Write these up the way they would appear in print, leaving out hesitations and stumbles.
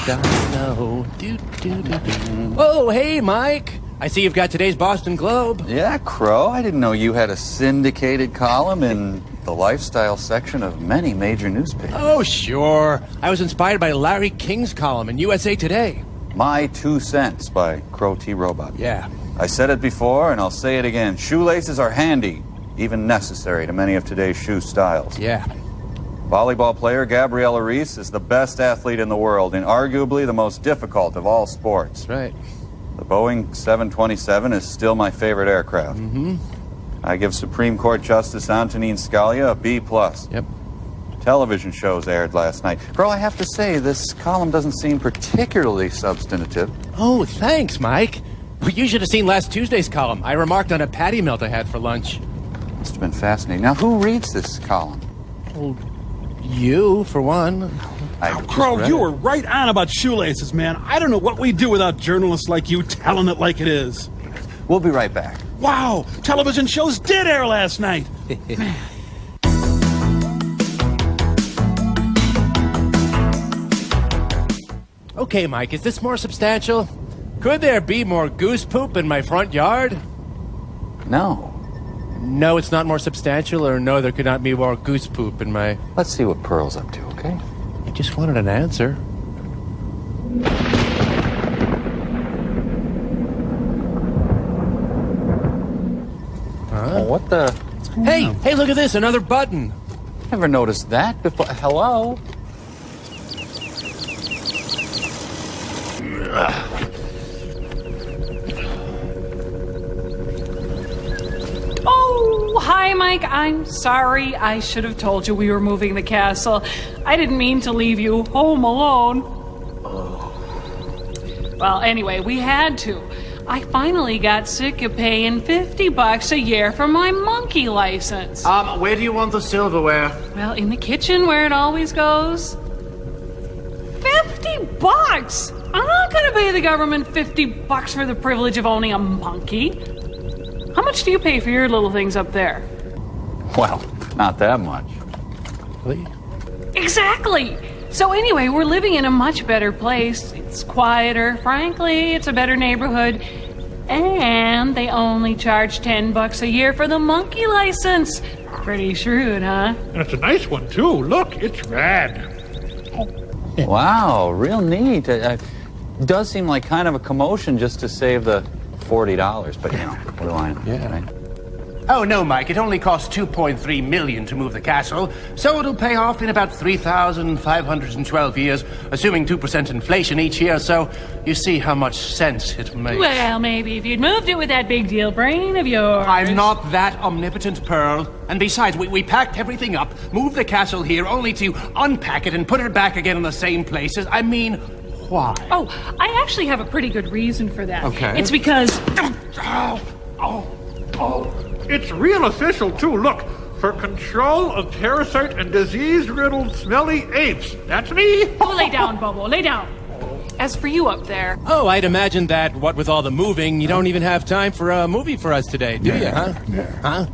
know. Oh, hey, Mike. I see you've got today's Boston Globe. Yeah, Crow. I didn't know you had a syndicated column in the lifestyle section of many major newspapers. Oh, sure. I was inspired by Larry King's column in USA Today. My 2 Cents by Crow T. Robot. Yeah. I said it before, and I'll say it again. Shoelaces are handy, even necessary to many of today's shoe styles. Yeah. Volleyball player Gabriela Reese is the best athlete in the world and arguably the most difficult of all sports. That's right. The Boeing 727 is still my favorite aircraft. Mm-hmm. I give Supreme Court Justice Antonin Scalia a B+. Yep. Television shows aired last night. Bro, I have to say, this column doesn't seem particularly substantive. Oh, thanks, Mike. You should have seen last Tuesday's column. I remarked on a patty melt I had for lunch. Must have been fascinating. Now, who reads this column? Well, you, for one. Crow, you were right on about shoelaces, man. I don't know what we'd do without journalists like you telling it like it is. We'll be right back. Wow, television shows did air last night. Okay, Mike, is this more substantial? Could there be more goose poop in my front yard? No. No, it's not more substantial, or no, there could not be more goose poop in my... Let's see what Pearl's up to, okay? I just wanted an answer. Oh, what the... Hey, look at this, another button. Never noticed that before. Hello? Oh, hi, Mike. I'm sorry. I should have told you we were moving the castle. I didn't mean to leave you home alone. Well, anyway, we had to. I finally got sick of paying $50 a year for my monkey license. Where do you want the silverware? Well, in the kitchen where it always goes. $50? I'm not gonna pay the government $50 for the privilege of owning a monkey. How much do you pay for your little things up there? Well, not that much. Really? Exactly! So anyway, we're living in a much better place. It's quieter. Frankly, it's a better neighborhood. And they only charge $10 a year for the monkey license. Pretty shrewd, huh? And it's a nice one, too. Look, it's rad. Wow, real neat. It does seem like kind of a commotion just to save the $40, but you know, what do I know? Yeah. Right? Oh, no, Mike. It only costs $2.3 million to move the castle, so it'll pay off in about 3,512 years, assuming 2% inflation each year, so you see how much sense it makes. Well, maybe if you'd moved it with that big deal brain of yours. I'm not that omnipotent, Pearl. And besides, we packed everything up, moved the castle here, only to unpack it and put it back again in the same places. I mean, why? Oh, I actually have a pretty good reason for that. Okay. It's because... It's real official, too. Look, for control of parasite and disease-riddled smelly apes. That's me. Oh, lay down, Bobo, lay down. As for you up there... Oh, I'd imagine that, what with all the moving, you don't even have time for a movie for us today, do you, huh? Huh?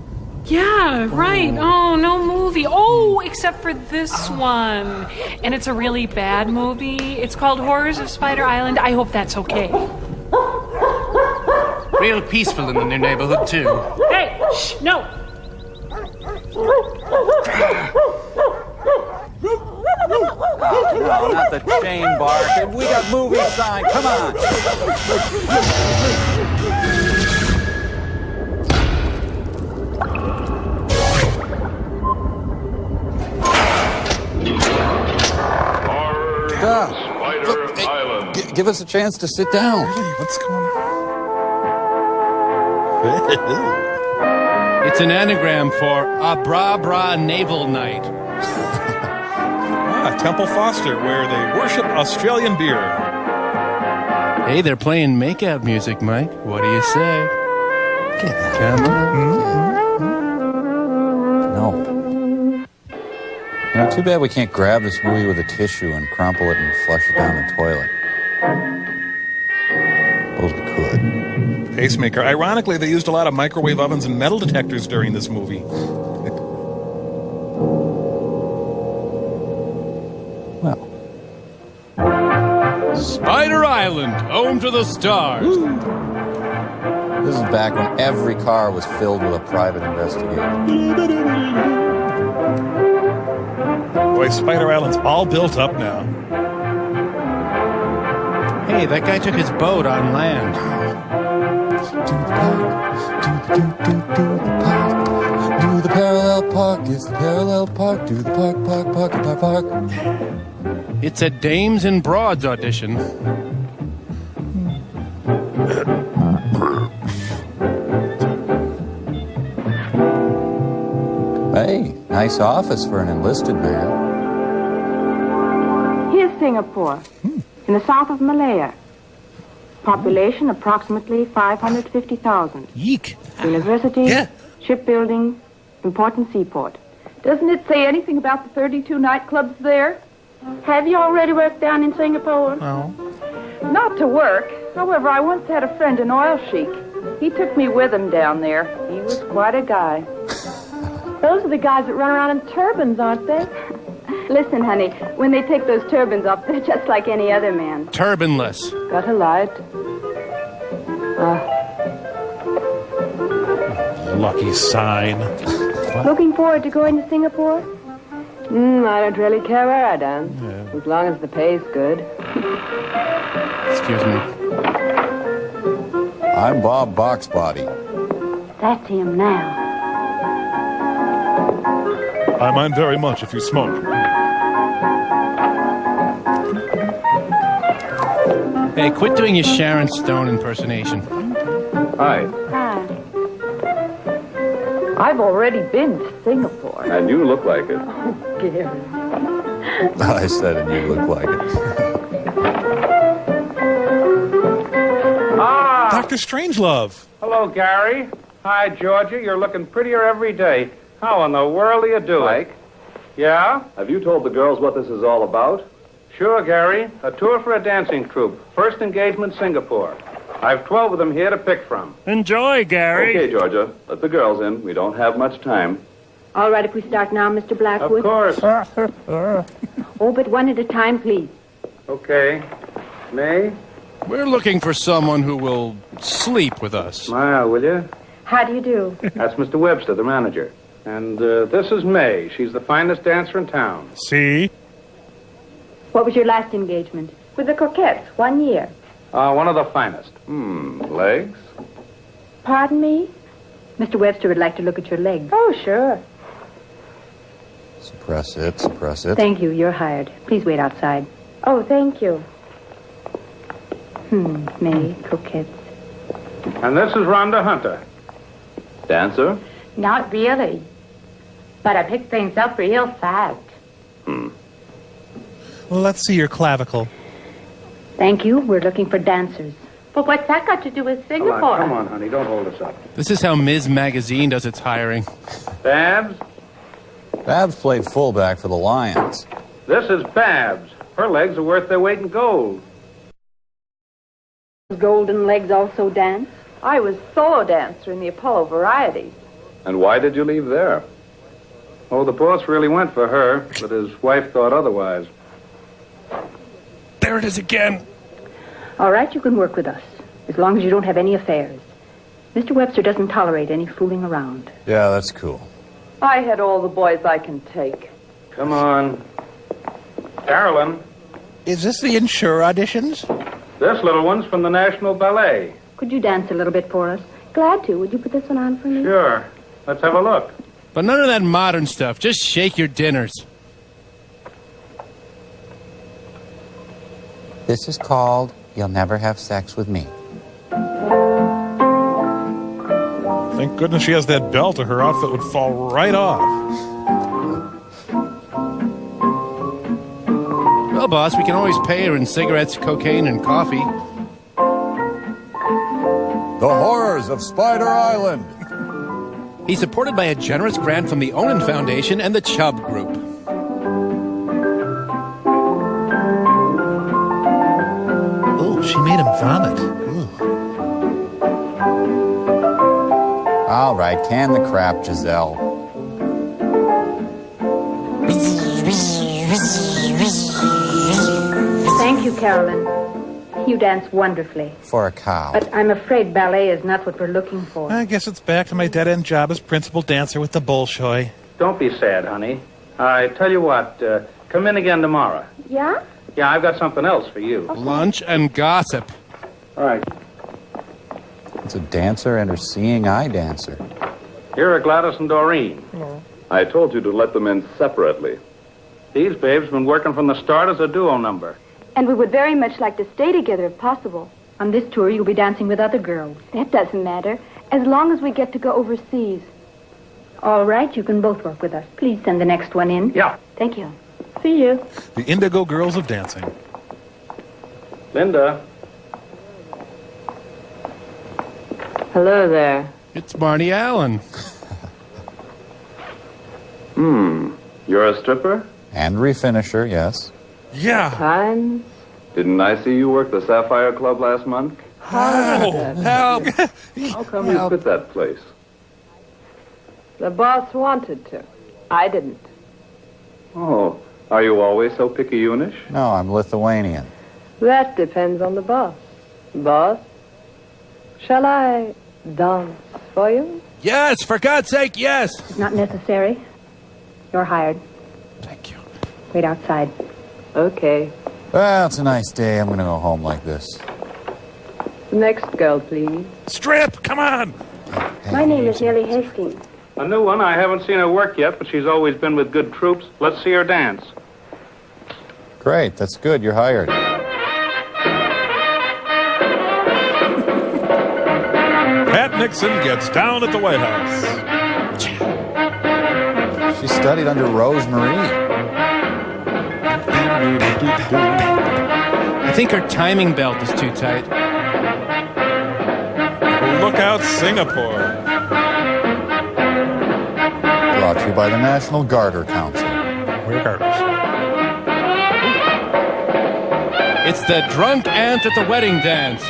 Yeah, right. Oh, no movie. Oh, except for this one. And it's a really bad movie. It's called Horrors of Spider Island. I hope that's okay. Real peaceful in the new neighborhood, too. Hey, shh, no. No, not the chain bark. We got movie sign. Come on. Spider Island. Give us a chance to sit down. What's going on? It's an anagram for Abra Bra Naval Night. Temple Foster, where they worship Australian beer. Hey, they're playing makeout music, Mike. What do you say? Come on. No. You know, too bad we can't grab this movie with a tissue and crumple it and flush it down the toilet. Suppose we could. Pacemaker. Ironically, they used a lot of microwave ovens and metal detectors during this movie. Well. Island, home to the stars. This is back when every car was filled with a private investigator. Boy, Spider Island's all built up now. Hey, that guy took his boat on land. Do the parallel park, it's the parallel park, do the park. It's a Dames and Broads audition. Hey, nice office for an enlisted man. Here's Singapore, in the south of Malaya. Population approximately 550,000. Yeek. University, Yeah. shipbuilding, important seaport. Doesn't it say anything about the 32 nightclubs there? Have you already worked down in Singapore? No. Not to work. However, I once had a friend, an oil sheik. He took me with him down there. He was quite a guy. Those are the guys that run around in turbans, aren't they? Listen, honey, when they take those turbans off, they're just like any other man. Turbanless. Got a light. Lucky sign. Looking forward to going to Singapore? I don't really care where I dance, as long as the pay's good. Excuse me. I'm Bob Boxbody. That's him now. I mind very much if you smoke. Hey, quit doing your Sharon Stone impersonation. Hi. Hi. I've already been to Singapore. And you look like it. Gary. I said it, you look like it. Dr. Strangelove. Hello, Gary. Hi, Georgia. You're looking prettier every day. How in the world do you do Mike? it? Yeah? Have you told the girls what this is all about? Sure, Gary. A tour for a dancing troupe. First engagement, Singapore. I've 12 of them here to pick from. Enjoy, Gary. Okay, Georgia. Let the girls in. We don't have much time. All right, if we start now, Mr. Of Blackwood. course. Oh, but one at a time, please. Okay. May? We're looking for someone who will sleep with us. Smile, will you? How do you do? That's Mr. Webster, the manager. And this is May. She's the finest dancer in town. See? What was your last engagement? With the Coquettes, 1 year. One of the finest. Legs? Pardon me? Mr. Webster would like to look at your legs. Oh, sure. Suppress it, suppress it. Thank you. You're hired. Please wait outside. Oh, thank you. May, Coquettes. And this is Rhonda Hunter. Dancer? Not really. But I picked things up real fast. Well, let's see your clavicle. Thank you. We're looking for dancers. But what's that got to do with Come Singapore? on, honey. Don't hold us up. This is how Ms. Magazine does its hiring. Babs? Babs played fullback for the Lions. This is Babs. Her legs are worth their weight in gold. Golden Legs also dance? I was solo dancer in the Apollo Varieties. And why did you leave there? Oh, the boss really went for her, but his wife thought otherwise. There it is again. All right, you can work with us, as long as you don't have any affairs. Mr. Webster doesn't tolerate any fooling around. Yeah, that's cool. I had all the boys I can take. Come on. Carolyn, Is this the Insure auditions? this little one's from the National Ballet. Could you dance a little bit for us? Glad to. Would you put this one on for me? Sure. Let's have a look. But none of that modern stuff. Just shake your dinners. This is called You'll Never Have Sex With Me. Thank goodness she has that belt or her outfit would fall right off. Well, boss, we can always pay her in cigarettes, cocaine, and coffee. The Horrors of Spider Island. He's supported by a generous grant from the Onan Foundation and the Chubb Group. Oh, she made him vomit. Ooh. All right, can the crap, Giselle. Thank you, Carolyn. You dance wonderfully. For a cow. But I'm afraid ballet is not what we're looking for. I guess it's back to my dead-end job as principal dancer with the Bolshoi. Don't be sad, honey. I tell you what, come in again tomorrow. Yeah? Yeah, I've got something else for you. Lunch and gossip. All right. It's a dancer and her seeing eye dancer. Here are Gladys and Doreen. I told you to let them in separately. These babes have been working from the start as a duo number. And we would very much like to stay together if possible. On this tour, you'll be dancing with other girls. That doesn't matter, as long as we get to go overseas. All right, you can both work with us. Please send the next one in. Yeah. Thank you. See you. The Indigo Girls of Dancing. Linda. Hello there. It's Marty Allen. You're a stripper? And refinisher, yes. Yeah. Time. Didn't I see you work the Sapphire Club last month? Oh, help. How come you quit that place? The boss wanted to. I didn't. Oh, are you always so picayunish? No, I'm Lithuanian. That depends on the boss. Boss, shall I dance for you? Yes, for God's sake, yes. It's not necessary. You're hired. Thank you. Wait outside. Okay. Well, it's a nice day. I'm going to go home like this. Next girl, please. Strip, come on. My name is Nellie Hastings. A new one. I haven't seen her work yet, but she's always been with good troops. Let's see her dance. Great, that's good. You're hired. Pat Nixon gets down at the White House. She studied under Rose Marie. I think her timing belt is too tight. Look out, Singapore. Brought to you by the National Garter Council. We're garters. It's the drunk aunt at the wedding dance.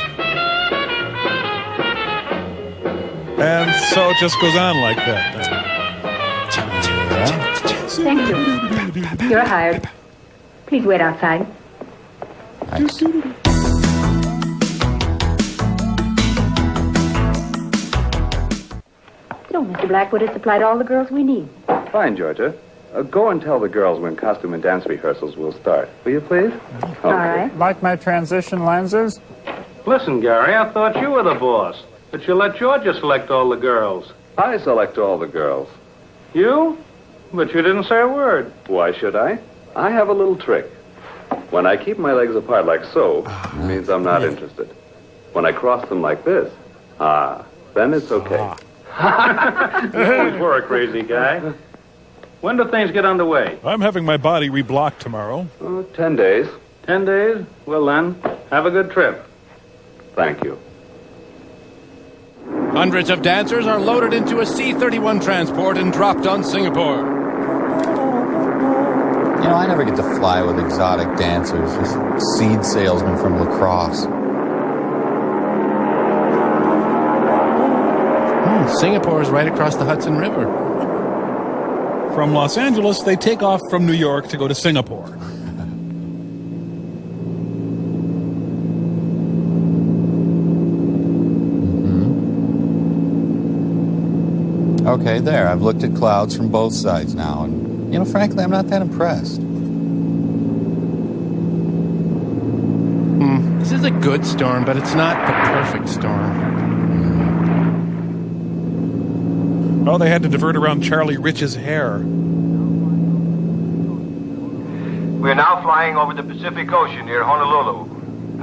And so it just goes on like that. Thank you. You're hired. Please wait outside. Nice. So, Mr. Blackwood has supplied all the girls we need. Fine, Georgia. Go and tell the girls when costume and dance rehearsals will start. Will you, please? All right. Like my transition lenses? Listen, Gary, I thought you were the boss. But you let Georgia select all the girls. I select all the girls. You? But you didn't say a word. Why should I? I have a little trick. When I keep my legs apart like so, it means I'm not interested. When I cross them like this, then it's okay. You always were a crazy guy. When do things get underway? I'm having my body reblocked tomorrow. 10 days. 10 days? Well then, have a good trip. Thank you. Hundreds of dancers are loaded into a C-31 transport and dropped on Singapore. You know, I never get to fly with exotic dancers, just seed salesmen from La Crosse. Singapore is right across the Hudson River. From Los Angeles, they take off from New York to go to Singapore. Okay, there. I've looked at clouds from both sides now, and, you know, frankly, I'm not that impressed. This is a good storm, but it's not the perfect storm. Oh, they had to divert around Charlie Rich's hair. We're now flying over the Pacific Ocean near Honolulu.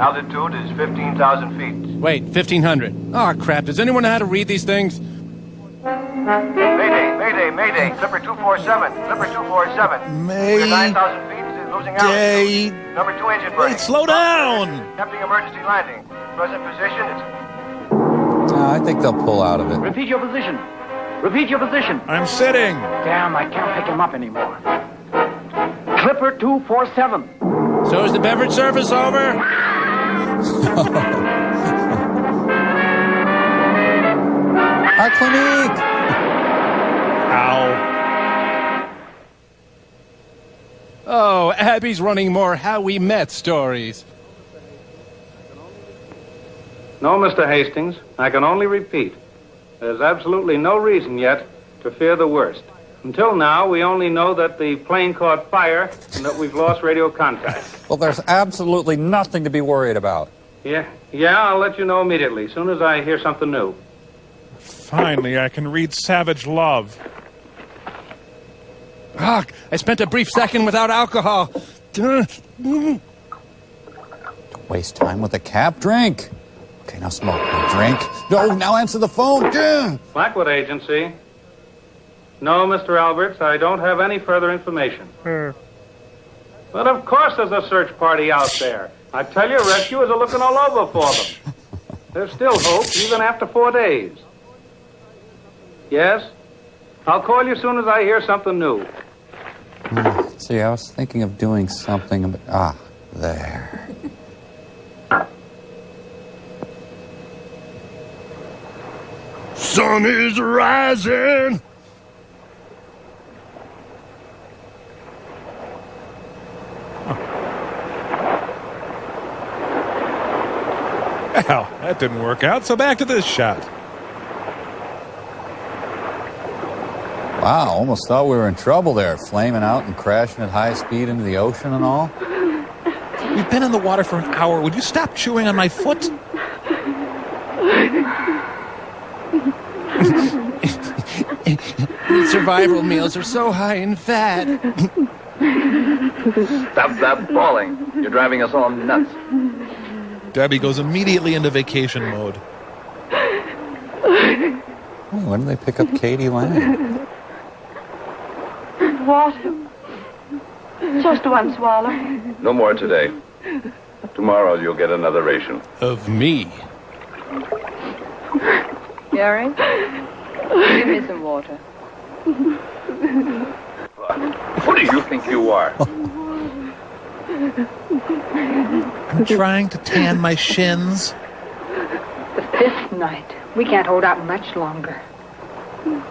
Altitude is 15,000 feet. Wait, 1,500. Oh, crap. Does anyone know how to read these things? Mayday, mayday, mayday. Clipper 247. Clipper 247. We're 9,000 feet. Losing altitude. Number 2 engine burning. Wait, slow down! Attempting emergency landing. Present position is... I think they'll pull out of it. Repeat your position. Repeat your position. I'm sitting. Damn, I can't pick him up anymore. Clipper 247. So is the beverage service over? Our clinique! Ow. Oh, Abby's running more How We Met stories. No, Mr. Hastings. I can only repeat. There's absolutely no reason yet to fear the worst. Until now, we only know that the plane caught fire and that we've lost radio contact. Well, there's absolutely nothing to be worried about. Yeah, I'll let you know immediately, as soon as I hear something new. Finally, I can read Savage Love. Ah, I spent a brief second without alcohol. Don't waste time with a cap. Drink. Okay, now smoke. Now drink. No, now answer the phone. Blackwood Agency. No, Mr. Alberts, I don't have any further information. But of course there's a search party out there. I tell you, rescuers are looking all over for them. There's still hope, even after 4 days. Yes? I'll call you as soon as I hear something new. See, I was thinking of doing something, but... there. Sun is rising. Well, that didn't work out, so back to this shot. Wow, almost thought we were in trouble there, flaming out and crashing at high speed into the ocean and all. We've been in the water for an hour. Would you stop chewing on my foot? Survival meals are so high in fat. Stop that bawling. You're driving us all nuts. Debbie goes immediately into vacation mode. When did they pick up Katie Lang? Water. Just one swallow. No more today. Tomorrow you'll get another ration. Of me. Gary, give me some water. Who do you think you are? I'm trying to tan my shins. The fifth night. We can't hold out much longer.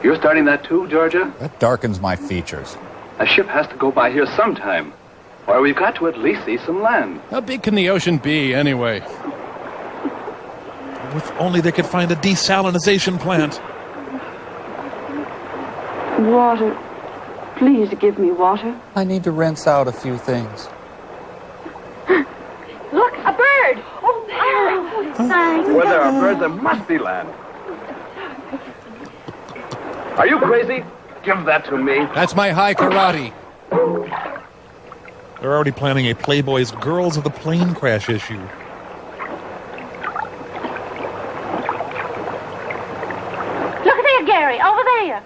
You're starting that too, Georgia? That darkens my features. A ship has to go by here sometime. Or we've got to at least see some land. How big can the ocean be, anyway? If only they could find a desalinization plant. Water. Please give me water. I need to rinse out a few things. Look, a bird! Oh, there! Thanks. Where there are birds, there must be land. Are you crazy? Give that to me. That's my high karate. They're already planning a Playboy's Girls of the Plane Crash issue. Look there, Gary, over there.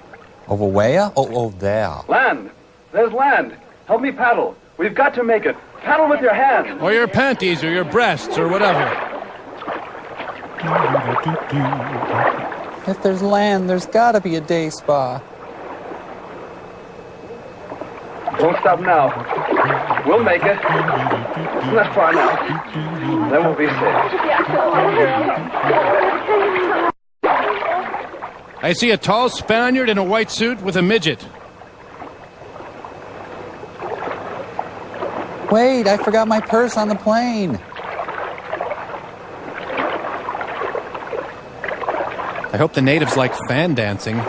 Over where? Oh, there. Land. There's land. Help me paddle. We've got to make it. Paddle with your hands. Or your panties, or your breasts, or whatever. If there's land, there's gotta be a day spa. Don't stop now. We'll make it. It's not far now. Then we'll be safe. I see a tall Spaniard in a white suit with a midget. Wait, I forgot my purse on the plane. I hope the natives like fan dancing.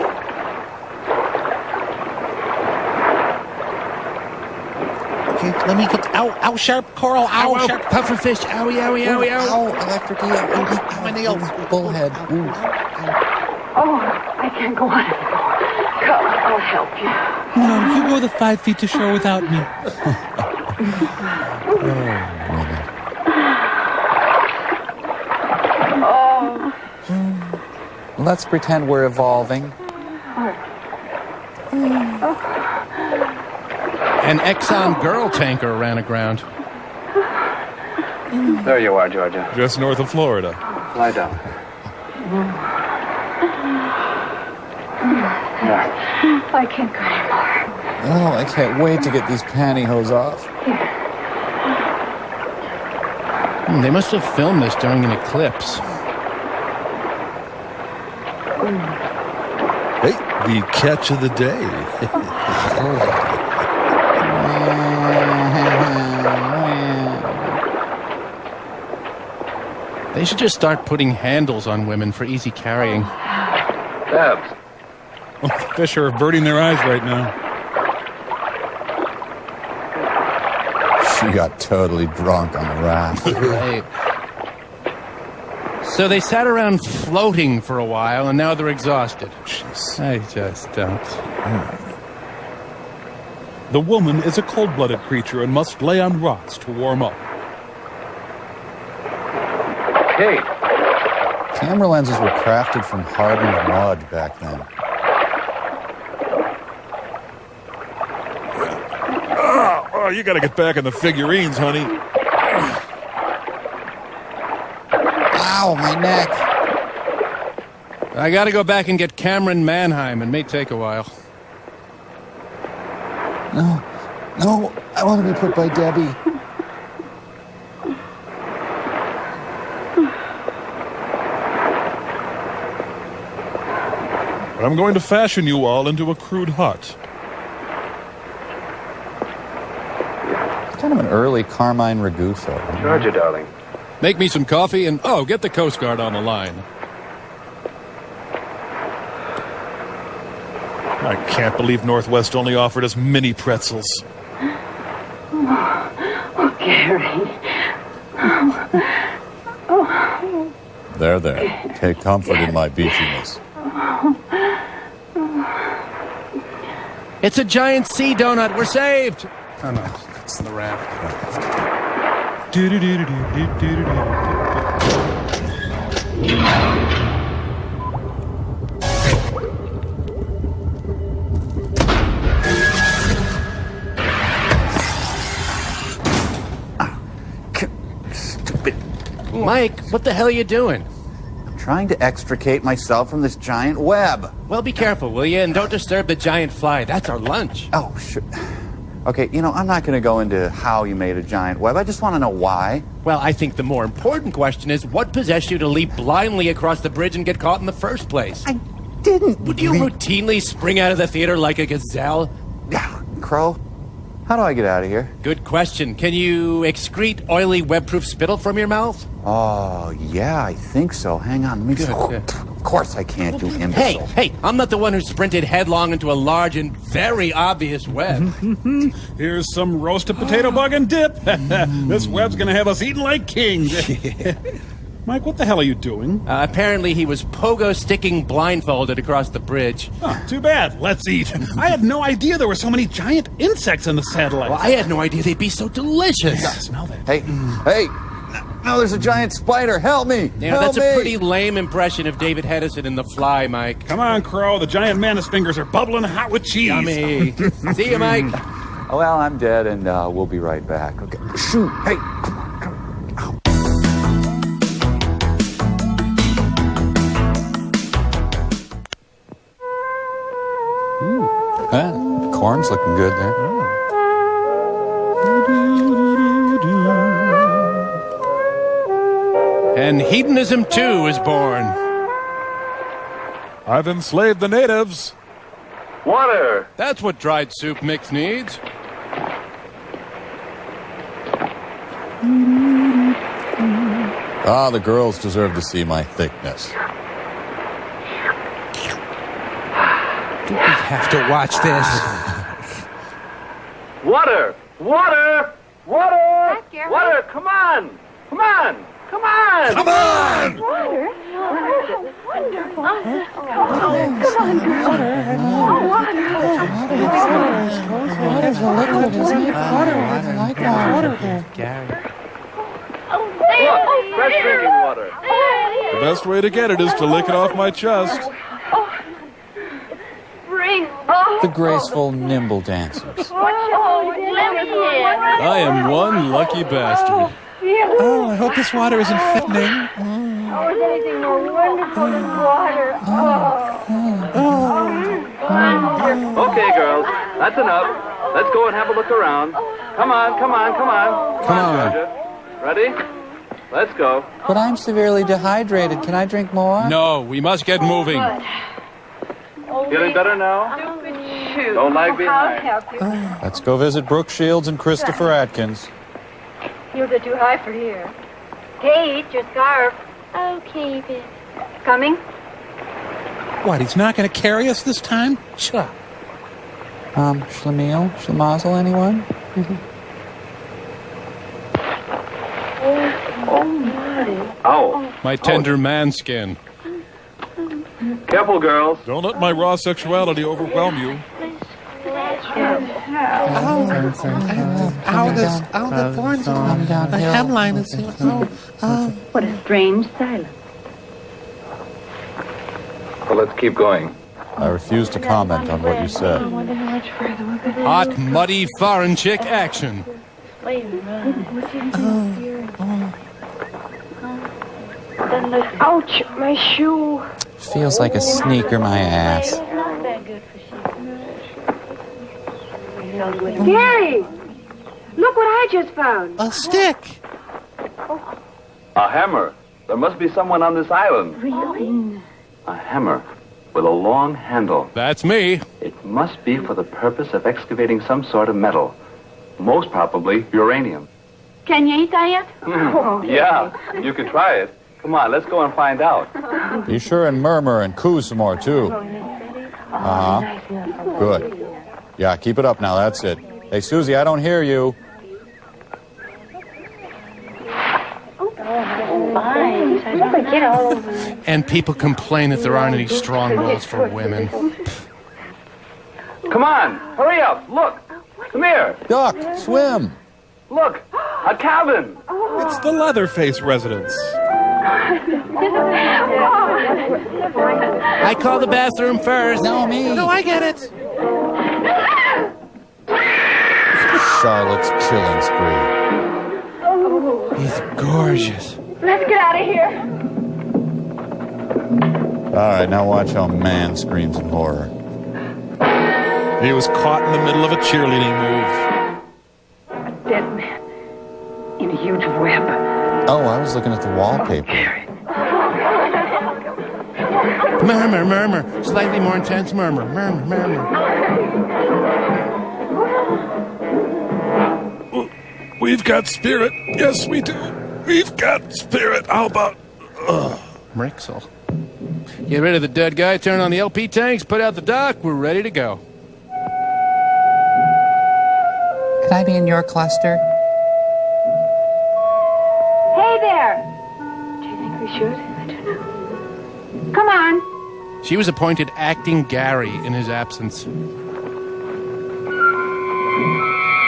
Okay, let me get... Ow, sharp coral, ow, sharp pufferfish, owie, owie, owie, owie. Ow, electric eel. Ow, my nails. Bullhead. Ooh. Oh, I can't go on anymore. Come, I'll help you. No, you go the 5 feet to shore without me. Let's pretend we're evolving. An Exxon girl tanker ran aground. There you are, Georgia. Just north of Florida. Lie down. I can't go anymore. Oh, I can't wait to get these pantyhose off. They must have filmed this during an eclipse. Hey, the catch of the day. They should just start putting handles on women for easy carrying. Babs. Oh, the fish are averting their eyes right now. She got totally drunk on the raft. Right. So they sat around floating for a while, and now they're exhausted. Jeez. I just don't. The woman is a cold-blooded creature and must lay on rocks to warm up. Hey. Camera lenses were crafted from hardened mud back then. Oh, you gotta get back in the figurines, honey. Ow, my neck. I gotta go back and get Cameron Manheim. It may take a while. No, I want to be put by Debbie. But I'm going to fashion you all into a crude hut. It's kind of an early Carmine Ragusa. Georgia, darling. Make me some coffee and, get the Coast Guard on the line. I can't believe Northwest only offered us mini pretzels. Oh, Gary. There. Take comfort in my beefiness. It's a giant sea donut. We're saved. Oh, no. It's the raft. Stupid. Mike, what the hell are you doing? I'm trying to extricate myself from this giant web. Well, be careful, will you? And don't disturb the giant fly. That's our lunch. Oh, sure. Okay, I'm not going to go into how you made a giant web. I just want to know why. Well, I think the more important question is, what possessed you to leap blindly across the bridge and get caught in the first place? I didn't. Would you routinely spring out of the theater like a gazelle? Crow, how do I get out of here? Good question. Can you excrete oily web-proof spittle from your mouth? Oh, yeah, I think so. Hang on. Let me Good. Of course I can't, you imbecile. Hey, I'm not the one who sprinted headlong into a large and very obvious web. Here's some roasted potato bug and dip. This web's gonna have us eating like kings. Mike, what the hell are you doing? Apparently he was pogo-sticking blindfolded across the bridge. Oh, too bad. Let's eat. I had no idea there were so many giant insects in the satellite. Well, I had no idea they'd be so delicious. Yeah, smell that. Hey. No, there's a giant spider. Help me. That's a pretty lame impression of David Hedison in The Fly, Mike. Come on, Crow. The giant mantis fingers are bubbling hot with cheese. Yummy. See you, Mike. Oh, well, I'm dead, and we'll be right back. Okay. Shoot. Hey. Ow. Ooh. Corn's looking good there. And hedonism, too, is born. I've enslaved the natives. Water! That's what dried soup mix needs. The girls deserve to see my thickness. Do we have to watch this? Water! Water! Water! Water! Come on! Come on! Come on! Come on! Water? Oh, wonderful. Come on, girl. Water's a liquid, isn't it? Water. I like water. Gary. Look, fresh drinking water. The best way to get it is to lick it off my chest. The graceful, nimble dancers. I am one lucky bastard. Oh, I hope this water isn't fattening. Oh, is anything more wonderful than water? Okay, girls, that's enough. Let's go and have a look around. Come on. Come on. Georgia. Ready? Let's go. But I'm severely dehydrated. Can I drink more? No, we must get moving. Feeling better now? Don't lag behind. I'll help you. Let's go visit Brooke Shields and Christopher Atkins. Heels are too high for here. Kate, your scarf. Okay, baby. Coming? What, he's not going to carry us this time? Sure. Schlemiel? Schlemazel, anyone? Oh. My tender man skin. Careful, girls. Don't let my raw sexuality overwhelm you. The thorns. The hemline is here. What a strange silence. Well, let's keep going. I refuse to comment on what you said. Hot, muddy, foreign chick action. Ouch, my shoe. Feels like a sneaker my ass. Gary, look what I just found. A stick. A hammer. There must be someone on this island. Really? A hammer with a long handle. That's me. It must be for the purpose of excavating some sort of metal. Most probably uranium. Can you eat that yet? Yeah, you could try it. Come on, let's go and find out. Be sure and murmur and coo some more, too. Good. Yeah, keep it up now, that's it. Hey, Susie, I don't hear you. And people complain that there aren't any strong wills for women. Come on, hurry up. Look. Come here. Duck, swim. Look, a cabin. It's the Leatherface residence. I call the bathroom first. No, me. No, I get it. Charlotte's killing spree. He's gorgeous. Let's get out of here. All right, now watch how a man screams in horror. He was caught in the middle of a cheerleading move. A dead man in a huge web. Oh, I was looking at the wallpaper. Murmur, murmur. Slightly more intense murmur. Murmur, murmur. We've got spirit. Yes, we do. We've got spirit. How about... Mrixel. Get rid of the dead guy, turn on the LP tanks, put out the dock. We're ready to go. Could I be in your cluster? Hey there. Do you think we should? I don't know. Come on. She was appointed acting Gary in his absence.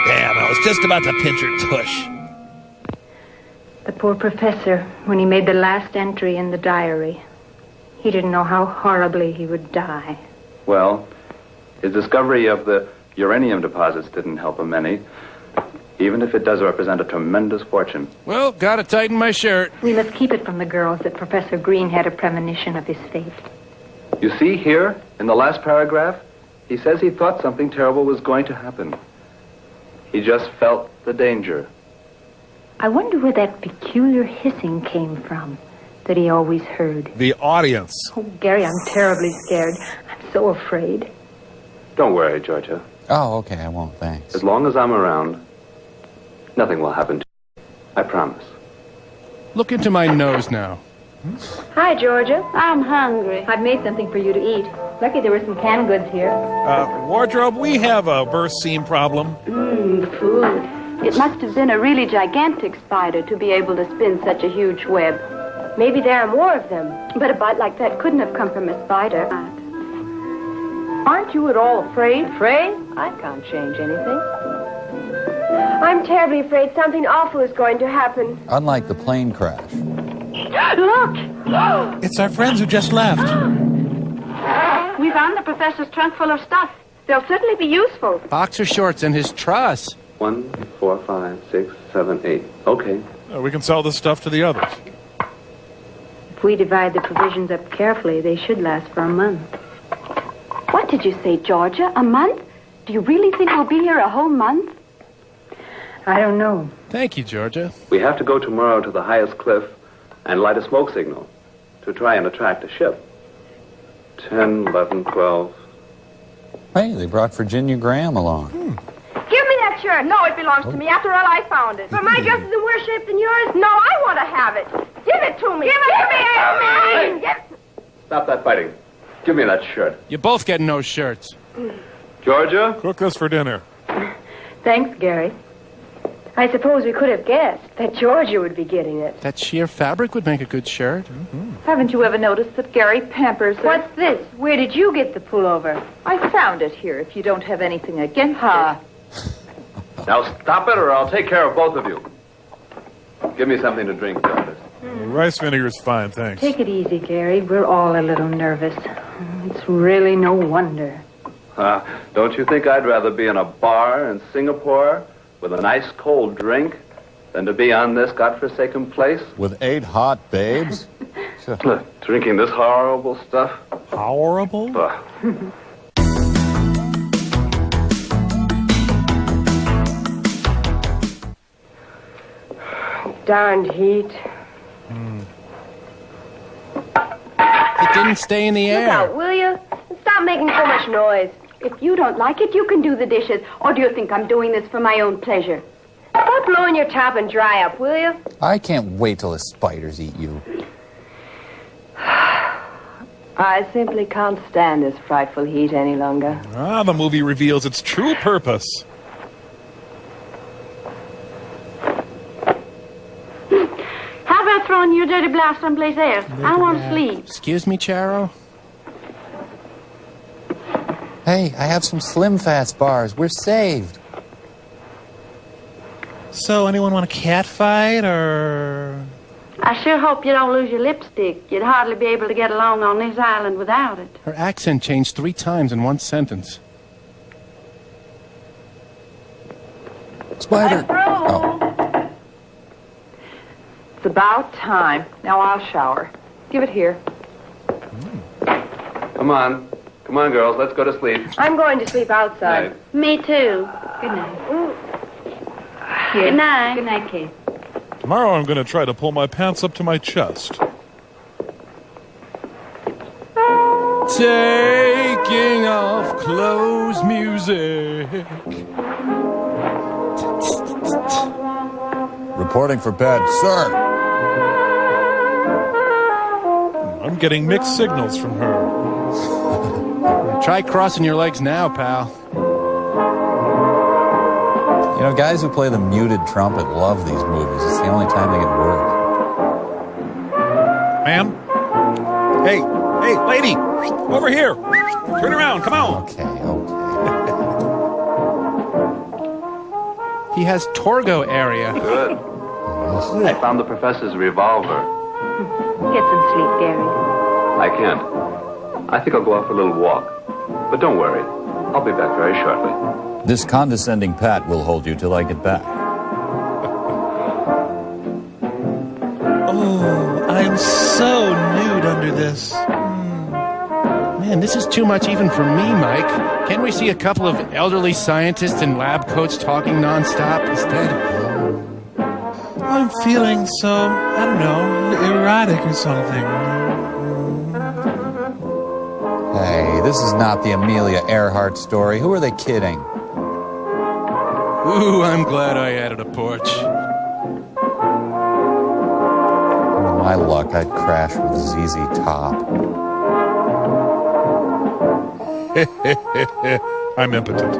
Damn, I was just about to pinch her tush. The poor professor, when he made the last entry in the diary, he didn't know how horribly he would die. Well, his discovery of the uranium deposits didn't help him any, even if it does represent a tremendous fortune. Well, gotta tighten my shirt. We must keep it from the girls that Professor Green had a premonition of his fate. You see here, in the last paragraph, he says he thought something terrible was going to happen. He just felt the danger. I wonder where that peculiar hissing came from that he always heard. The audience. Oh, Gary, I'm terribly scared. I'm so afraid. Don't worry, Georgia. Oh, okay, I won't, thanks. As long as I'm around, nothing will happen to you. I promise. Look into my nose now. Hi, Georgia. I'm hungry. I've made something for you to eat. Lucky there were some canned goods here. Wardrobe, we have a birth seam problem. Food. It must have been a really gigantic spider to be able to spin such a huge web. Maybe there are more of them, but a bite like that couldn't have come from a spider. Aren't you at all afraid? Afraid? I can't change anything. I'm terribly afraid something awful is going to happen. Unlike the plane crash. Look! It's our friends who just left. We found the professor's trunk full of stuff. They'll certainly be useful. Boxer shorts and his truss. 1, 4, 5, 6, 7, 8. Okay. We can sell this stuff to the others. If we divide the provisions up carefully, they should last for a month. What did you say, Georgia? A month? Do you really think we'll be here a whole month? I don't know. Thank you, Georgia. We have to go tomorrow to the highest cliff and light a smoke signal to try and attract a ship. 10, 11, 12. Hey, they brought Virginia Graham along. Give me that shirt. No, it belongs to me. After all, I found it. But my dress is in worse shape than yours. No, I want to have it. Give it to me! Give it to me! Stop that fighting. Give me that shirt. You're both getting those shirts. Georgia? Cook us for dinner. Thanks, Gary. I suppose we could have guessed that Georgia would be getting it. That sheer fabric would make a good shirt. Haven't you ever noticed that Gary pampers her? What's this? Where did you get the pullover? I found it here, if you don't have anything against it. Now stop it or I'll take care of both of you. Give me something to drink, Jarvis. Rice vinegar's fine, thanks. Take it easy, Gary. We're all a little nervous. It's really no wonder. Don't you think I'd rather be in a bar in Singapore with a nice cold drink than to be on this godforsaken place? With 8 hot babes? Drinking this horrible stuff? Horrible? Darned heat. It didn't stay in the Look air. out, will you? Stop making so much noise. If you don't like it, you can do the dishes. Or do you think I'm doing this for my own pleasure? Stop blowing your top and dry up, will you? I can't wait till the spiders eat you. I simply can't stand this frightful heat any longer. The movie reveals its true purpose. How about throwing your dirty blouse someplace else? I want to sleep. Excuse me, Charo? Hey, I have some Slim Fast bars. We're saved. So, anyone want a cat fight, or...? I sure hope you don't lose your lipstick. You'd hardly be able to get along on this island without it. Her accent changed 3 times in one sentence. Spider. It's about time. Now I'll shower. Give it here. Come on. Come on, girls. Let's go to sleep. I'm going to sleep outside. Night. Me too. Good night. Here. Good night. Good night, Kate. Tomorrow I'm going to try to pull my pants up to my chest. Taking off clothes music. Reporting for bed, sir. I'm getting mixed signals from her. Try crossing your legs now, pal. You know, guys who play the muted trumpet love these movies. It's the only time they get work. Ma'am? Hey, lady! Over here! Turn around, come on! Okay. He has Torgo area. Good. I found the professor's revolver. Get some sleep, Gary. I can't. I think I'll go out for a little walk. But don't worry. I'll be back very shortly. This condescending Pat will hold you till I get back. Oh, I'm so nude under this. Man, this is too much even for me, Mike. Can't we see a couple of elderly scientists in lab coats talking nonstop instead? I'm feeling so, I don't know, erotic or something. Hey, this is not the Amelia Earhart story. Who are they kidding? Ooh, I'm glad I added a porch. With my luck, I'd crash with ZZ Top. I'm impotent.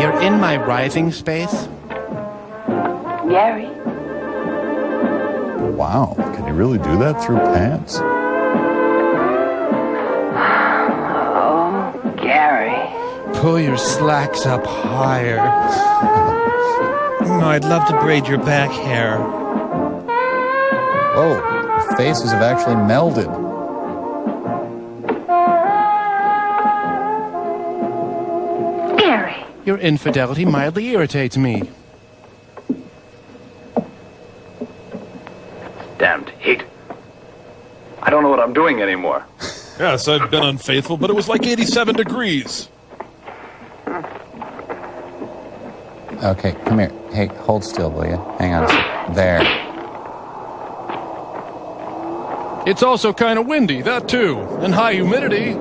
You're in my writhing space? Gary? Wow, can you really do that through pants? Oh, Gary. Pull your slacks up higher. I'd love to braid your back hair. Oh, the faces have actually melded. Gary. Your infidelity mildly irritates me. Damned heat. I don't know what I'm doing anymore. Yes, I've been unfaithful, but it was like 87 degrees. Okay, come here. Hey, hold still, will you? Hang on a second. There. It's also kind of windy, that too. And high humidity.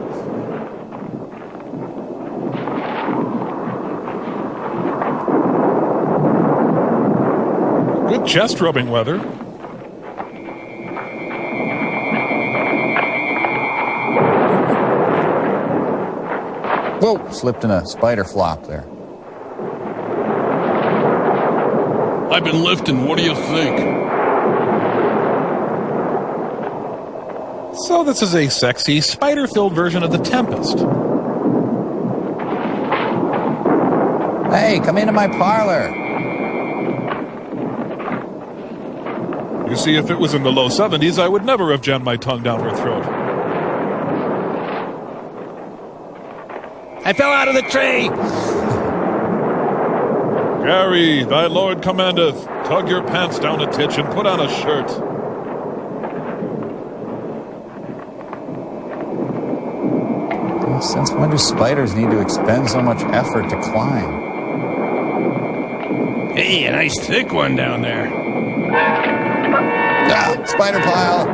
chest rubbing weather. Whoa, slipped in a spider flop there. I've been lifting, what do you think? So this is a sexy, spider-filled version of The Tempest. Hey, come into my parlor. You see, if it was in the low 70s, I would never have jammed my tongue down her throat. I fell out of the tree! Gary, thy lord commandeth, tug your pants down a titch and put on a shirt. Since when do spiders need to expend so much effort to climb? Hey, a nice thick one down there. Ah, spider pile.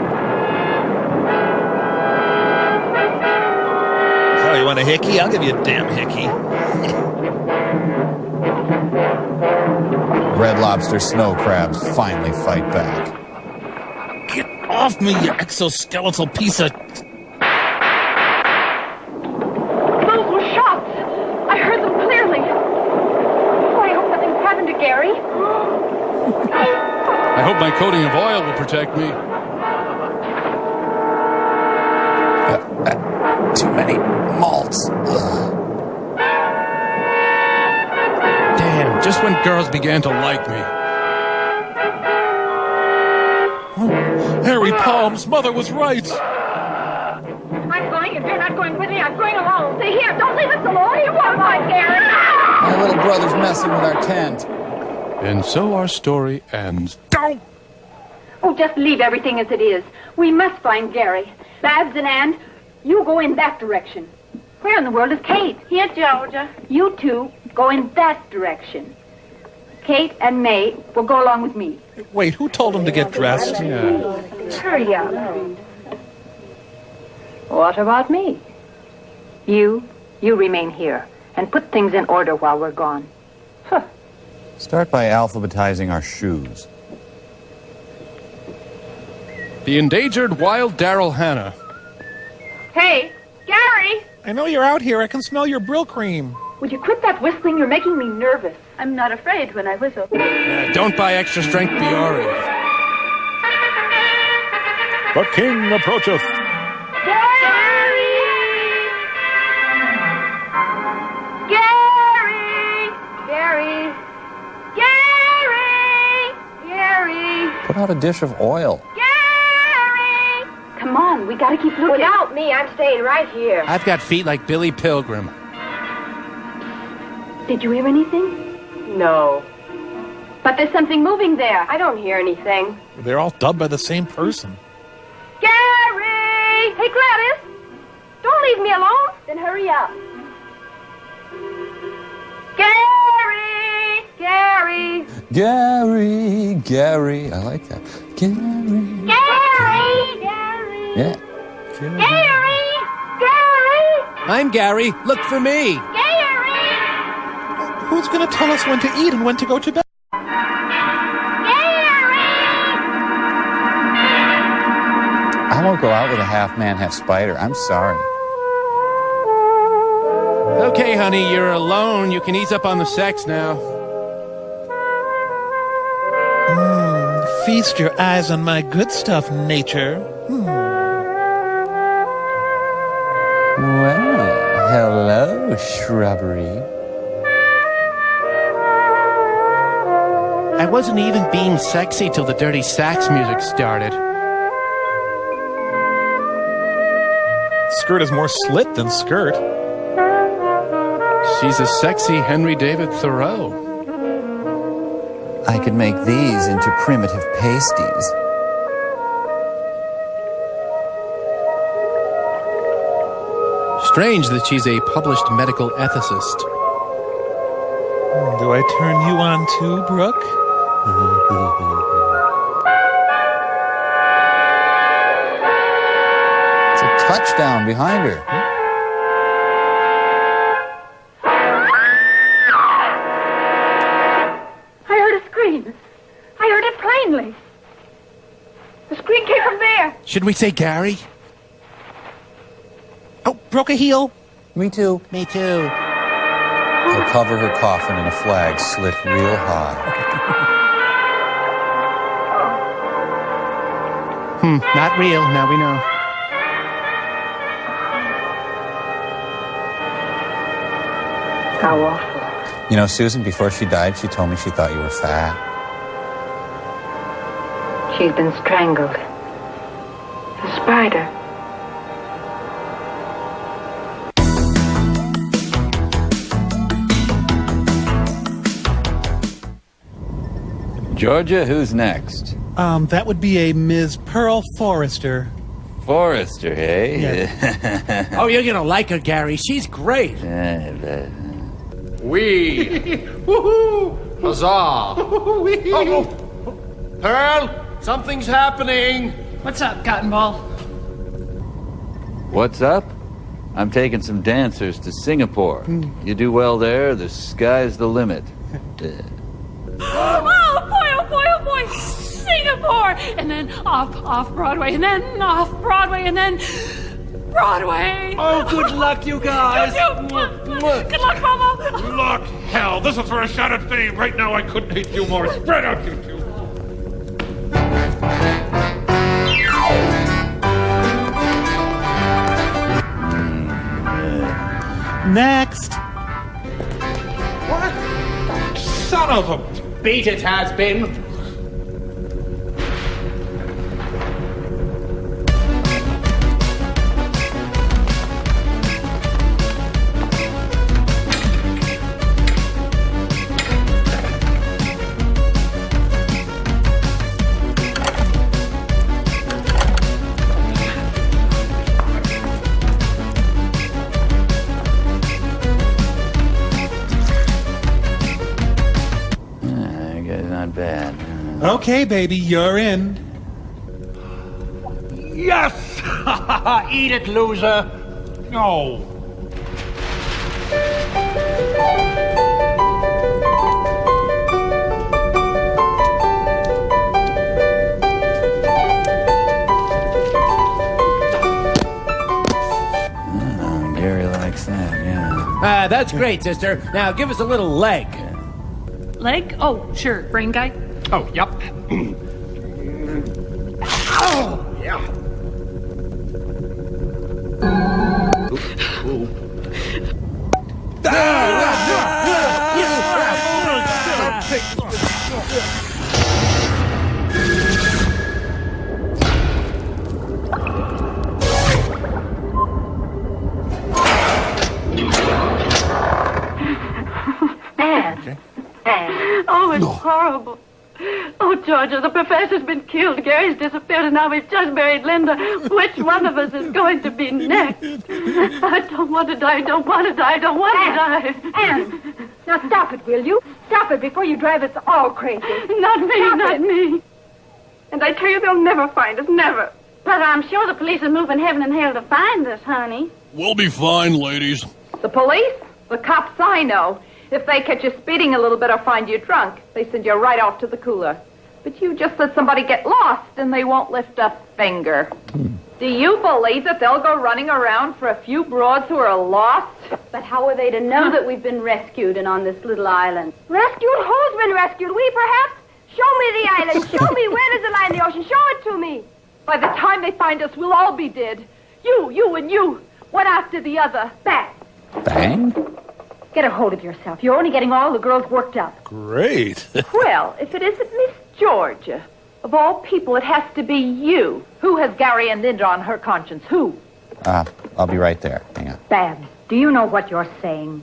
Oh, you want a hickey? I'll give you a damn hickey. Red lobster snow crabs finally fight back. Get off me, you exoskeletal piece of... Those were shots. I heard them clearly. Oh, I hope nothing's happened to Gary. I hope my coating of oil will protect me. Too many malts. Damn, just when girls began to like me. Harry Palm's mother was right. I'm going. If you're not going with me, I'm going alone. Stay here. Don't leave us alone. You won't find Gary. My little brother's messing with our tent. And so our story ends. Don't! Oh, just leave everything as it is. We must find Gary. Babs and Ann, you go in that direction. Where in the world is Kate? Here, Georgia. You two go in that direction. Kate and May will go along with me. Wait, who told him to get dressed? Yeah. Hurry up. What about me? You remain here and put things in order while we're gone. Start by alphabetizing our shoes. The endangered wild Daryl Hannah. Hey, Gary! I know you're out here. I can smell your Brill cream. Would you quit that whistling? You're making me nervous. I'm not afraid when I whistle. Don't buy extra strength Biore. The king approacheth. Gary! Gary! Gary! Gary! Gary! Put out a dish of oil. Gary! Come on, we gotta keep looking. Without me, I'm staying right here. I've got feet like Billy Pilgrim. Did you hear anything? No. But there's something moving there. I don't hear anything. They're all dubbed by the same person. Gary! Hey, Gladys! Don't leave me alone. Then hurry up. Gary! Gary! Gary. I like that. Gary. Gary! Gary! Yeah. Gary! Gary! I'm Gary. Look for me. Gary! Who's going to tell us when to eat and when to go to bed? I won't go out with a half-man, half-spider. I'm sorry. Okay, honey, you're alone. You can ease up on the sex now. Feast your eyes on my good stuff, nature. Well, hello, shrubbery. I wasn't even being sexy till the dirty sax music started. Skirt is more slit than skirt. She's a sexy Henry David Thoreau. I could make these into primitive pasties. Strange that she's a published medical ethicist. Do I turn you on too, Brooke? It's a touchdown behind her. I heard a scream. I heard it clap. Should we say Gary? Oh, broke a heel. Me too. Me too. They'll cover her coffin in a flag slit real high. Not real. Now we know. How awful. You know, Susan, before she died, she told me she thought you were fat. She's been strangled. A spider. Georgia, who's next? That would be a Ms. Pearl Forrester. Forrester, hey? Yeah. Oh, you're gonna like her, Gary. She's great. We. Woohoo! Huzzah! Oh, Pearl, something's happening. What's up, Cotton Ball? What's up? I'm taking some dancers to Singapore. You do well there, the sky's the limit. Oh boy, Singapore! And then off Broadway, and then off Broadway, and then Broadway. Oh, good luck, you guys. Good luck, Mama. Look, hell, this is for a shot at fame. Right now, I couldn't hate you more. Spread out, you two. Next. What? Son of a... Beat it, has been. Not bad. Okay, baby, you're in. Yes! Eat it, loser. No. Gary likes that, yeah. That's great, sister. Now give us a little leg. Leg? Oh, sure. Brain guy? Oh, yep. Oh, yeah. Oh, it's horrible. Oh, Georgia, the professor's been killed. Gary's disappeared, and now we've just buried Linda. Which one of us is going to be next? I don't want to die, don't want to die, don't want to die. Anne, now stop it, will you? Stop it before you drive us all crazy. Not me, not me. And I tell you, they'll never find us, never. But I'm sure the police are moving heaven and hell to find us, honey. We'll be fine, ladies. The police? The cops I know. If they catch you speeding a little bit or find you drunk, they send you right off to the cooler. But you just let somebody get lost and they won't lift a finger. Do you believe that they'll go running around for a few broads who are lost? But how are they to know that we've been rescued and on this little island? Rescued? Who's been rescued? We, perhaps? Show me the island. Show me. Where does it lie in the ocean? Show it to me. By the time they find us, we'll all be dead. You, and you. One after the other. Bang. Bang? Get a hold of yourself. You're only getting all the girls worked up. Great. Well, if it isn't Miss Georgia, of all people, it has to be you. Who has Gary and Linda on her conscience? Who? I'll be right there. Hang on. Babs, do you know what you're saying?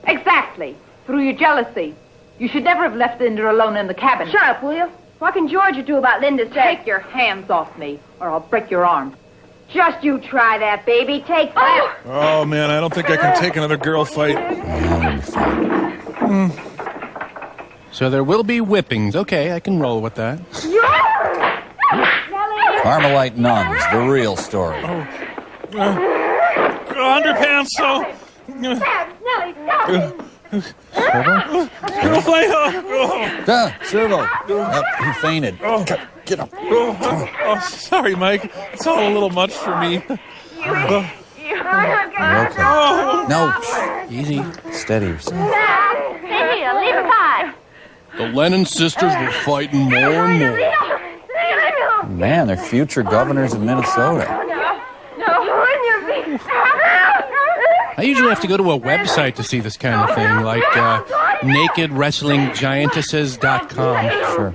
Exactly. Through your jealousy. You should never have left Linda alone in the cabin. Shut up, will you? What can Georgia do about Linda's death? Take your hands off me, or I'll break your arm. Just you try that, baby. Take that. Oh, man, I don't think I can take another girl fight. So there will be whippings. Okay, I can roll with that. Carmelite nuns, the real story. Underpants, so... Babs, Nellie, stop it. Servo! He fainted. Get him. Oh, sorry, Mike. It's all a little much for me. You're okay. No. Easy. Steady yourself. Stay here, leave it by. The Lennon sisters were fighting more and more. Man, they're future governors of Minnesota. I usually have to go to a website to see this kind of thing, like nakedwrestlinggiantesses.com. Sure.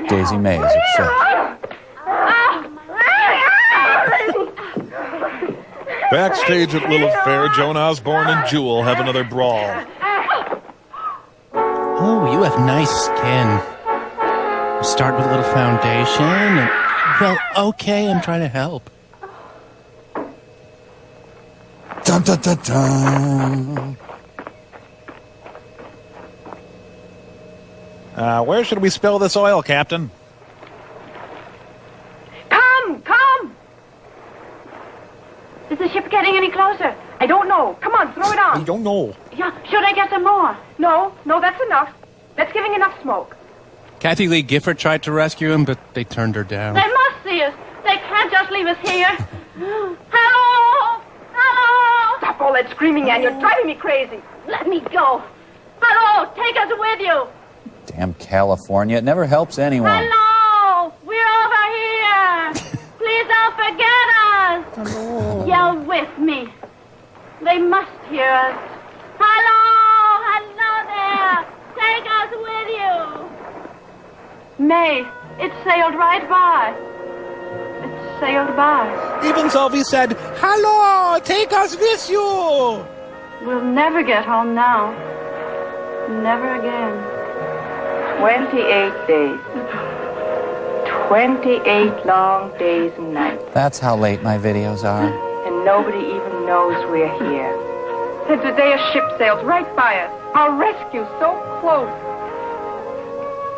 Daisy May is upset. Backstage at Little Fair, Joan Osborne and Jewel have another brawl. Oh, you have nice skin. Start with a little foundation and... Well, okay, I'm trying to help. Dun, dun, dun, dun. Where should we spill this oil, Captain? Come! Is the ship getting any closer? I don't know. Come on, throw it on. I don't know. Yeah, should I get some more? No, that's enough. That's giving enough smoke. Kathy Lee Gifford tried to rescue him, but they turned her down. They must see us. They can't just leave us here. Hello! Hello! Stop all that screaming, Ann. You're driving me crazy. Let me go. Hello! Take us with you. Damn California. It never helps anyone. Hello! We're over here. Please don't forget us. Hello. Yell with me. They must hear us. Hello! Hello there! Take us with you. May, it sailed right by. It sailed by. Even Sylvie said, "Hello, take us with you." We'll never get home now. Never again. 28 days. 28 long days and nights. That's how late my videos are. And nobody even knows we're here. And today a ship sails right by us. Our rescue so close.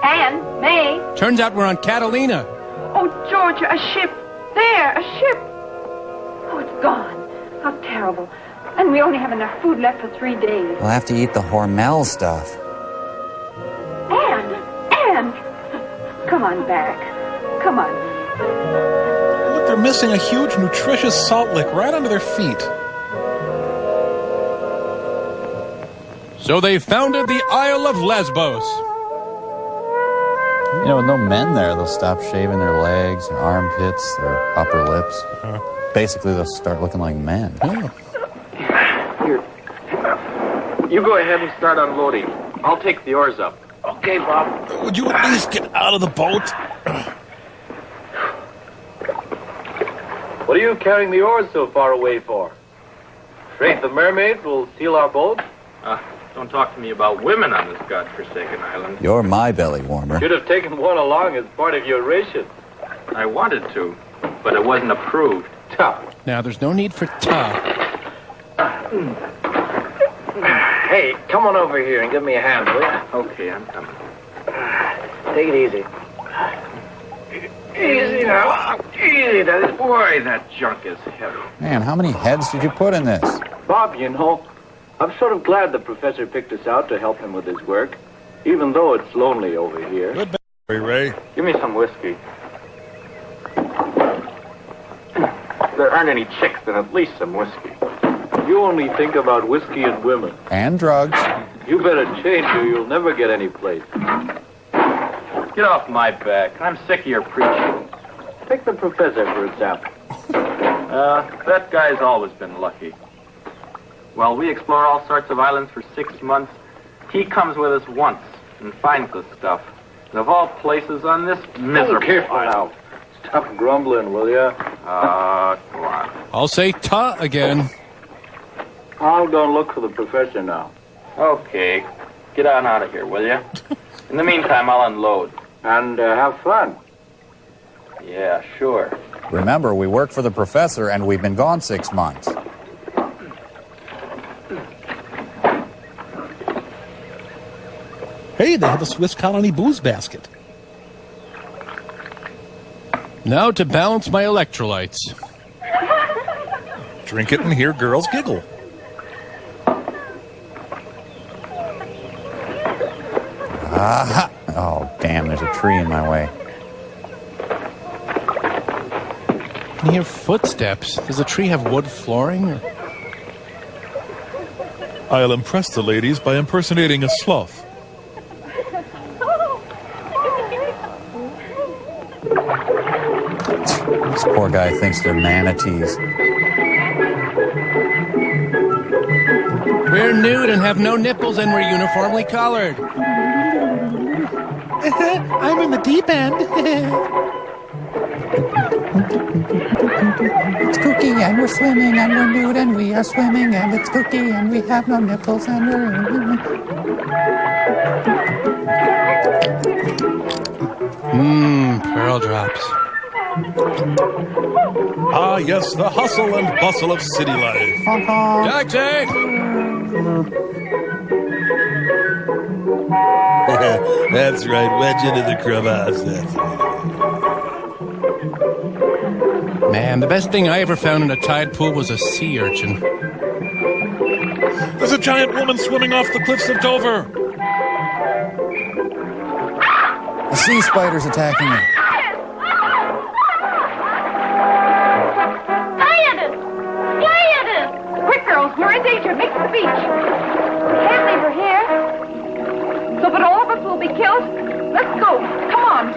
Anne, May. Turns out we're on Catalina. Oh, Georgia, a ship. There, a ship. Oh, it's gone. How terrible. And we only have enough food left for 3 days. We'll have to eat the Hormel stuff. Anne. Come on back. Come on. Look, they're missing a huge, nutritious salt lick right under their feet. So they founded the Isle of Lesbos. You know, with no men there, they'll stop shaving their legs, their armpits, their upper lips. Basically, they'll start looking like men. Here. You go ahead and start unloading. I'll take the oars up. Okay, Bob. Would you at least get out of the boat? What are you carrying the oars so far away for? Afraid the mermaids will steal our boat? Don't talk to me about women on this godforsaken island. You're my belly warmer. Should have taken one along as part of your ration. I wanted to, but it wasn't approved. Now, there's no need for tough. Hey, come on over here and give me a hand, will you? Okay, I'm coming. Take it easy. Easy now. Easy now. Boy, that junk is heavy. Man, how many heads did you put in this? Bob, you know, I'm sort of glad the professor picked us out to help him with his work, even though it's lonely over here. Good battery, Ray. Give me some whiskey. If there aren't any chicks, then at least some whiskey. You only think about whiskey and women. And drugs. You better change or you'll never get any place. Get off my back. I'm sick of your preaching. Take the professor, for example. That guy's always been lucky. While we explore all sorts of islands for 6 months, he comes with us once and finds the stuff. And of all places on this miserable careful now. Stop grumbling, will ya? Come on. I'll say ta again. I'll go and look for the professor now. Okay. Get on out of here, will you? In the meantime, I'll unload. And have fun. Yeah, sure. Remember, we work for the professor and we've been gone 6 months. Hey, they have a Swiss Colony booze basket. Now to balance my electrolytes. Drink it and hear girls giggle. Ah! Oh, damn, there's a tree in my way. I can hear footsteps. Does the tree have wood flooring? Or... I'll impress the ladies by impersonating a sloth. This poor guy thinks they're manatees. We're nude and have no nipples, and we're uniformly colored. I'm in the deep end. It's kooky and we're swimming and we're nude and we are swimming and it's kooky and we have no nipples and we're... Pearl drops. Ah, yes, the hustle and bustle of city life. Taxi! That's right, wedge into the crevasse. That's right. Man, the best thing I ever found in a tide pool was a sea urchin. There's a giant woman swimming off the cliffs of Dover. A sea spider's attacking me. Quick, girls, we're in danger. Make for the beach. We can't leave her here. So that all of us will be killed? Let's go. Come on.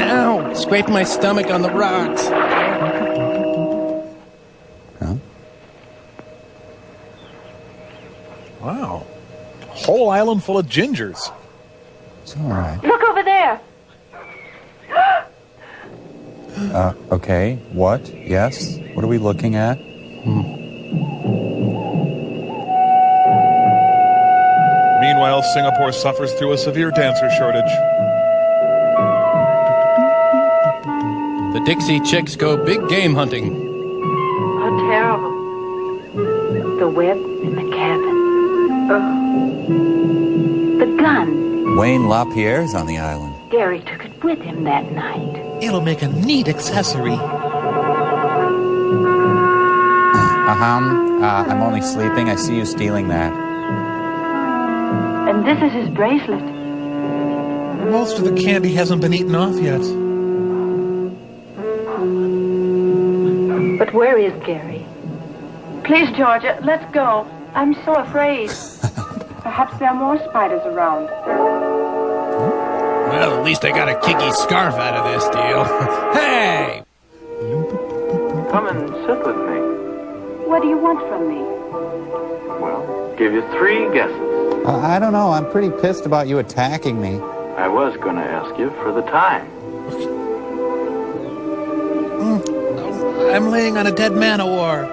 Ow! Scraped my stomach on the rocks. Huh? Wow. A whole island full of gingers. It's all right. Look over there. Okay. What? Yes? What are we looking at? Meanwhile, Singapore suffers through a severe dancer shortage. The Dixie Chicks go big game hunting. How terrible. The web in the cabin. The gun. Wayne LaPierre's on the island. Gary took it with him that night. It'll make a neat accessory. I'm only sleeping. I see you stealing that. And this is his bracelet. Most of the candy hasn't been eaten off yet. But where is Gary? Please, Georgia, let's go. I'm so afraid. Perhaps there are more spiders around. Well, at least I got a kicky scarf out of this deal. Hey! Come and sit with me. What do you want from me? Well, give you 3 guesses. I don't know. I'm pretty pissed about you attacking me. I was going to ask you for the time. I'm laying on a dead man-o-war.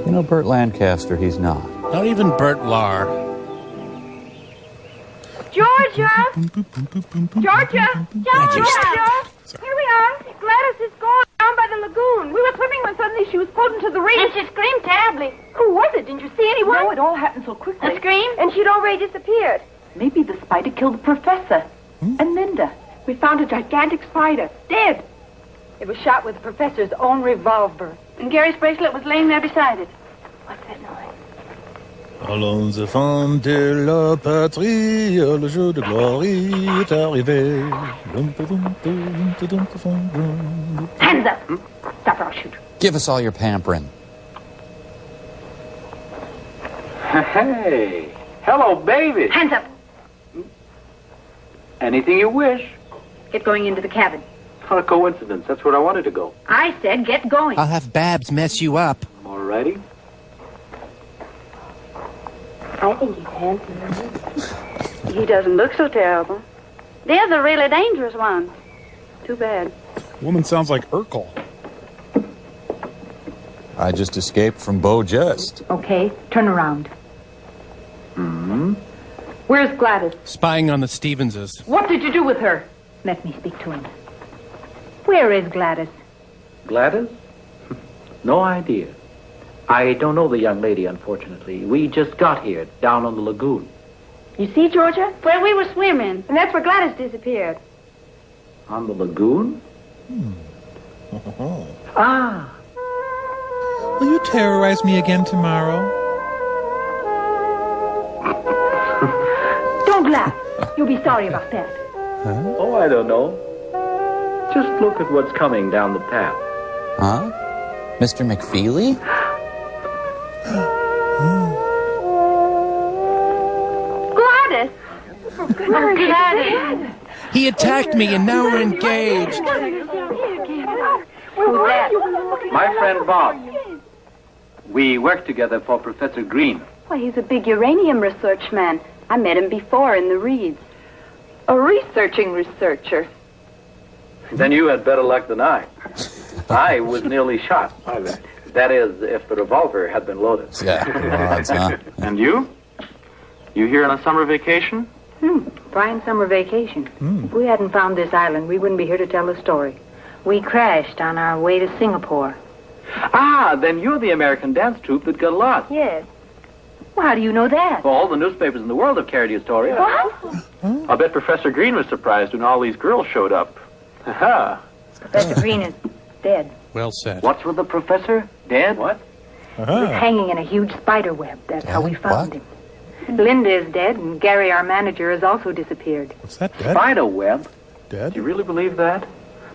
You know Burt Lancaster, he's not. Not even Burt Lahr. Georgia! Georgia! Georgia! Here we are. Gladys is gone down by the lagoon. We were swimming when suddenly she was pulled into the reef. And she screamed terribly. Who was it? Didn't you see anyone? No, it all happened so quickly. A scream? And she'd already disappeared. Maybe the spider killed the professor. And Linda. We found a gigantic spider. Dead. It was shot with the professor's own revolver. And Gary's bracelet was laying there beside it. What's that noise? Allons enfants de la patrie, le jour de gloire est arrivé. Hands up! Stop or I'll shoot. Give us all your pampering. Hey, hello, baby. Hands up! Anything you wish. Get going into the cabin. What a coincidence. That's where I wanted to go. I said get going. I'll have Babs mess you up. All righty. I think he's handsome. He doesn't look so terrible. They're the really dangerous ones. Too bad. Woman sounds like Urkel. I just escaped from Beau Just. Okay, turn around. Where's Gladys? Spying on the Stevenses. What did you do with her? Let me speak to him. Where is Gladys? Gladys? No idea. I don't know the young lady, unfortunately. We just got here, down on the lagoon. You see, Georgia? Where we were swimming. And that's where Gladys disappeared. On the lagoon? Ah. Will you terrorize me again tomorrow? Don't laugh. You'll be sorry about that. Oh, I don't know. Just look at what's coming down the path. Huh? Mr. McFeely? Gladys! Gladys! He attacked me and now we're engaged. Who's that? My friend Bob. We work together for Professor Green. Well, he's a big uranium research man. I met him before in the Reeds. A researching researcher. Then you had better luck than I. I was nearly shot. That is, if the revolver had been loaded. Yeah, odds, huh? And you? You here on a summer vacation? Fine summer vacation. If we hadn't found this island, we wouldn't be here to tell the story. We crashed on our way to Singapore. Ah, then you're the American dance troupe that got lost. Yes. Well, how do you know that? Well, all the newspapers in the world have carried your story. What? I'll bet Professor Green was surprised when all these girls showed up. Ha! Professor Green is dead. Well said. What's with the professor? Dead? What? He was hanging in a huge spider web. That's how we found him. Linda is dead, and Gary, our manager, has also disappeared. What's that, dead? Spider web? Dead? Do you really believe that?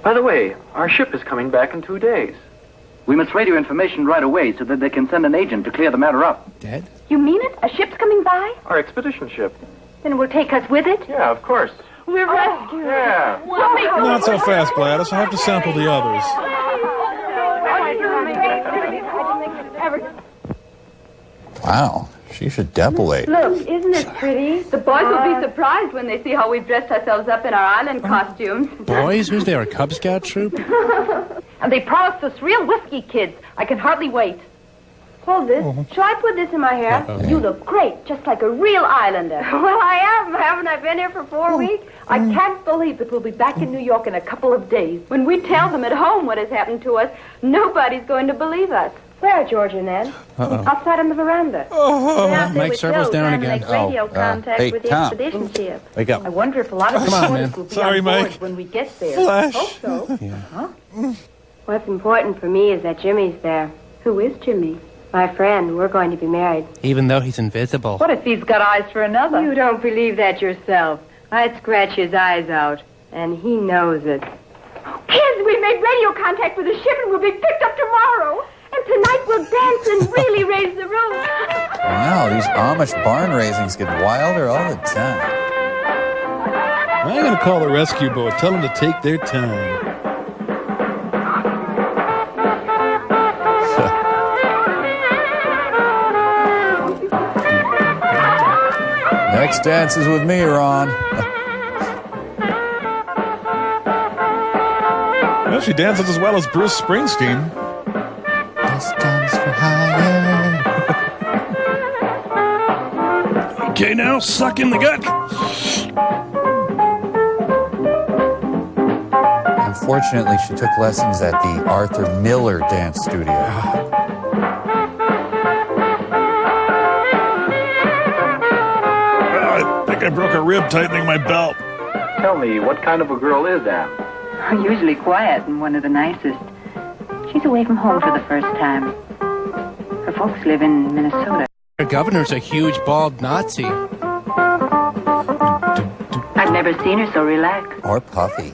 By the way, our ship is coming back in 2 days. We must radio information right away so that they can send an agent to clear the matter up. Dead? You mean it? A ship's coming by? Our expedition ship. Then it will take us with it? Yeah, of course. We're rescued. Yeah. Not so fast, Gladys. I have to sample the others. Wow, she should depilate. Look, isn't it pretty? The boys will be surprised when they see how we've dressed ourselves up in our island costumes. Boys? Who's there, a Cub Scout troop? And they promised us real whiskey kids. I can hardly wait. Hold this. Shall I put this in my hair? Okay. You look great, just like a real islander. Well, I am. Haven't I been here for 4 weeks? I can't believe that we'll be back in New York in a couple of days. When we tell them at home what has happened to us, nobody's going to believe us. Where, George and Ed? Outside on the veranda. Mike Servo's down again. Radio contact hey, with the Tom. expedition ship. Wake up. I wonder if a lot of the Come on, boys man. will be Sorry, on board Mike. when we get there. Flash. Hope so. Yeah. What's important for me is that Jimmy's there. Who is Jimmy? My friend, we're going to be married. Even though he's invisible. What if he's got eyes for another? You don't believe that yourself. I'd scratch his eyes out, and he knows it. Kids, we made radio contact with the ship and we'll be picked up tomorrow. And tonight we'll dance and really raise the roof. Wow, these Amish barn raisings get wilder all the time. I'm going to call the rescue boat. Tell them to take their time. Next dance is with me, Ron. Well, she dances as well as Bruce Springsteen. This dance for hire. Okay, now suck in the gut. Unfortunately, she took lessons at the Arthur Miller Dance Studio. I think I broke a rib tightening my belt. Tell me, what kind of a girl is Anne? Usually quiet and one of the nicest. She's away from home for the first time. Her folks live in Minnesota. Our governor's a huge bald Nazi. I've never seen her so relaxed. Or puffy.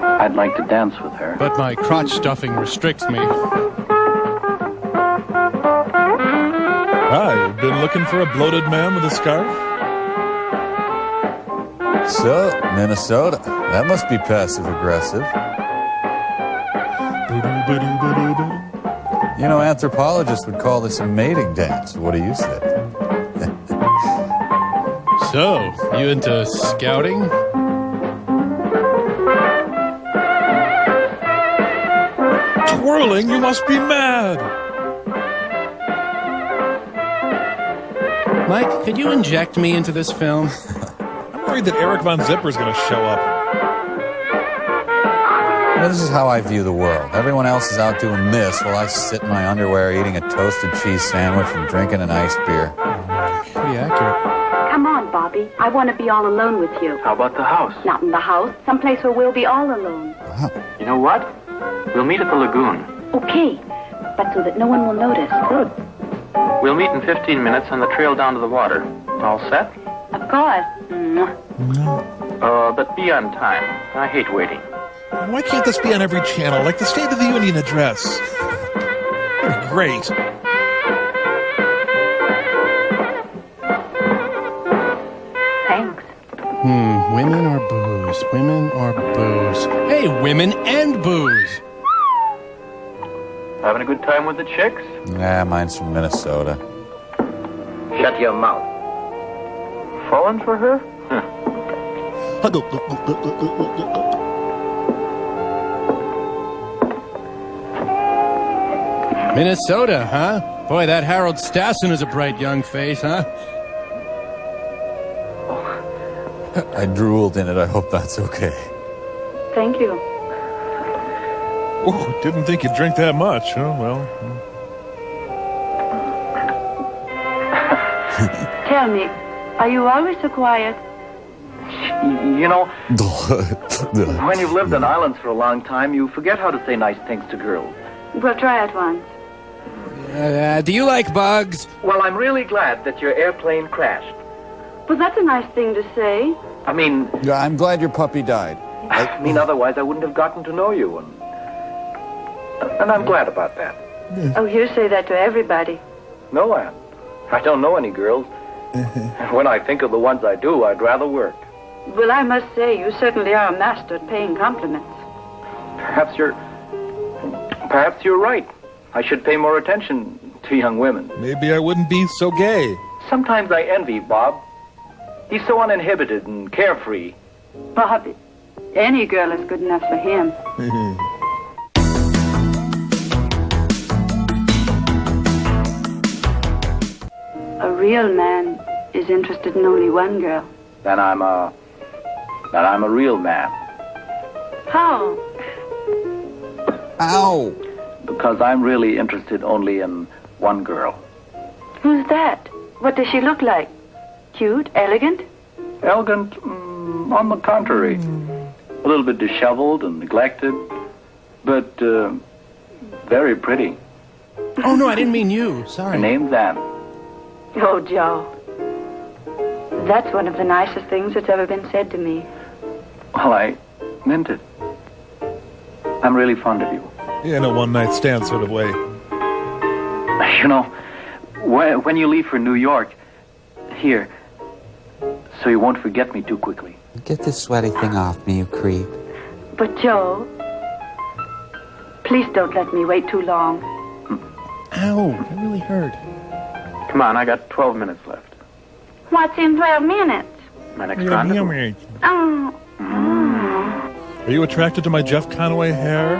I'd like to dance with her. But my crotch stuffing restricts me. I've been looking for a bloated man with a scarf. So, Minnesota. That must be passive-aggressive. You know, anthropologists would call this a mating dance. What do you say? So, you into scouting? Twirling, you must be mad. Mike, could you inject me into this film? I'm worried that Eric Von Zipper's going to show up. Well, this is how I view the world. Everyone else is out doing this while I sit in my underwear eating a toasted cheese sandwich and drinking an iced beer. Pretty accurate. Come on, Bobby. I want to be all alone with you. How about the house? Not in the house. Someplace where we'll be all alone. You know what? We'll meet at the lagoon. Okay. But so that no one will notice. Good. We'll meet in 15 minutes on the trail down to the water. All set? Of course. But be on time. I hate waiting. Why can't this be on every channel, like the State of the Union address? That'd be great. Thanks. Women or booze? Women or booze? Hey, women and booze! Having a good time with the chicks? Nah, mine's from Minnesota. Shut your mouth. Falling for her? Minnesota, huh? Boy, that Harold Stassen is a bright young face, huh? I drooled in it. I hope that's okay. Thank you. Oh, didn't think you'd drink that much. Oh, well. Tell me, are you always so quiet? You know, when you've lived on islands for a long time, you forget how to say nice things to girls. We'll try it once. Do you like bugs? Well, I'm really glad that your airplane crashed. Well, that's a nice thing to say. I mean... Yeah, I'm glad your puppy died. I mean, otherwise I wouldn't have gotten to know you, and I'm glad about that. Oh, you say that to everybody. No, Anne. I don't know any girls. And when I think of the ones I do, I'd rather work. Well, I must say, you certainly are a master at paying compliments. Perhaps you're right. I should pay more attention to young women. Maybe I wouldn't be so gay. Sometimes I envy Bob. He's so uninhibited and carefree. Bob, any girl is good enough for him. A real man is interested in only one girl. Then I'm a real man. How? Ow! Because I'm really interested only in one girl. Who's that? What does she look like? Cute? Elegant? Elegant? On the contrary. A little bit disheveled and neglected, but very pretty. Oh, no, I didn't mean you. Sorry. Her name's Anne. Oh, Joe. That's one of the nicest things that's ever been said to me. Well, I meant it. I'm really fond of you. Yeah, in a one-night stand sort of way. You know, when you leave for New York, here, so you won't forget me too quickly. Get this sweaty thing off me, you creep. But, Joe, please don't let me wait too long. Ow, that really hurt. Come on, I got 12 minutes left. What's in 12 minutes? My next rendezvous. Oh. Are you attracted to my Jeff Conway hair?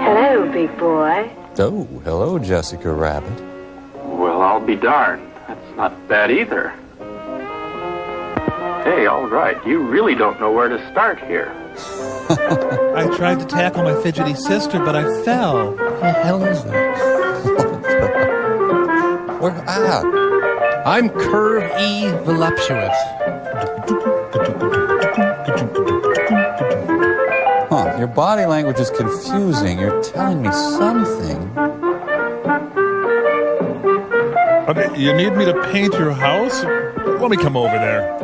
Hello, big boy. Oh, hello, Jessica Rabbit. Well, I'll be darned. That's not bad either. Hey, all right. You really don't know where to start here. I tried to tackle my fidgety sister, but I fell. What the hell is that? I'm Curve-E Voluptuous. Huh, your body language is confusing. You're telling me something. Okay, you need me to paint your house? Let me come over there.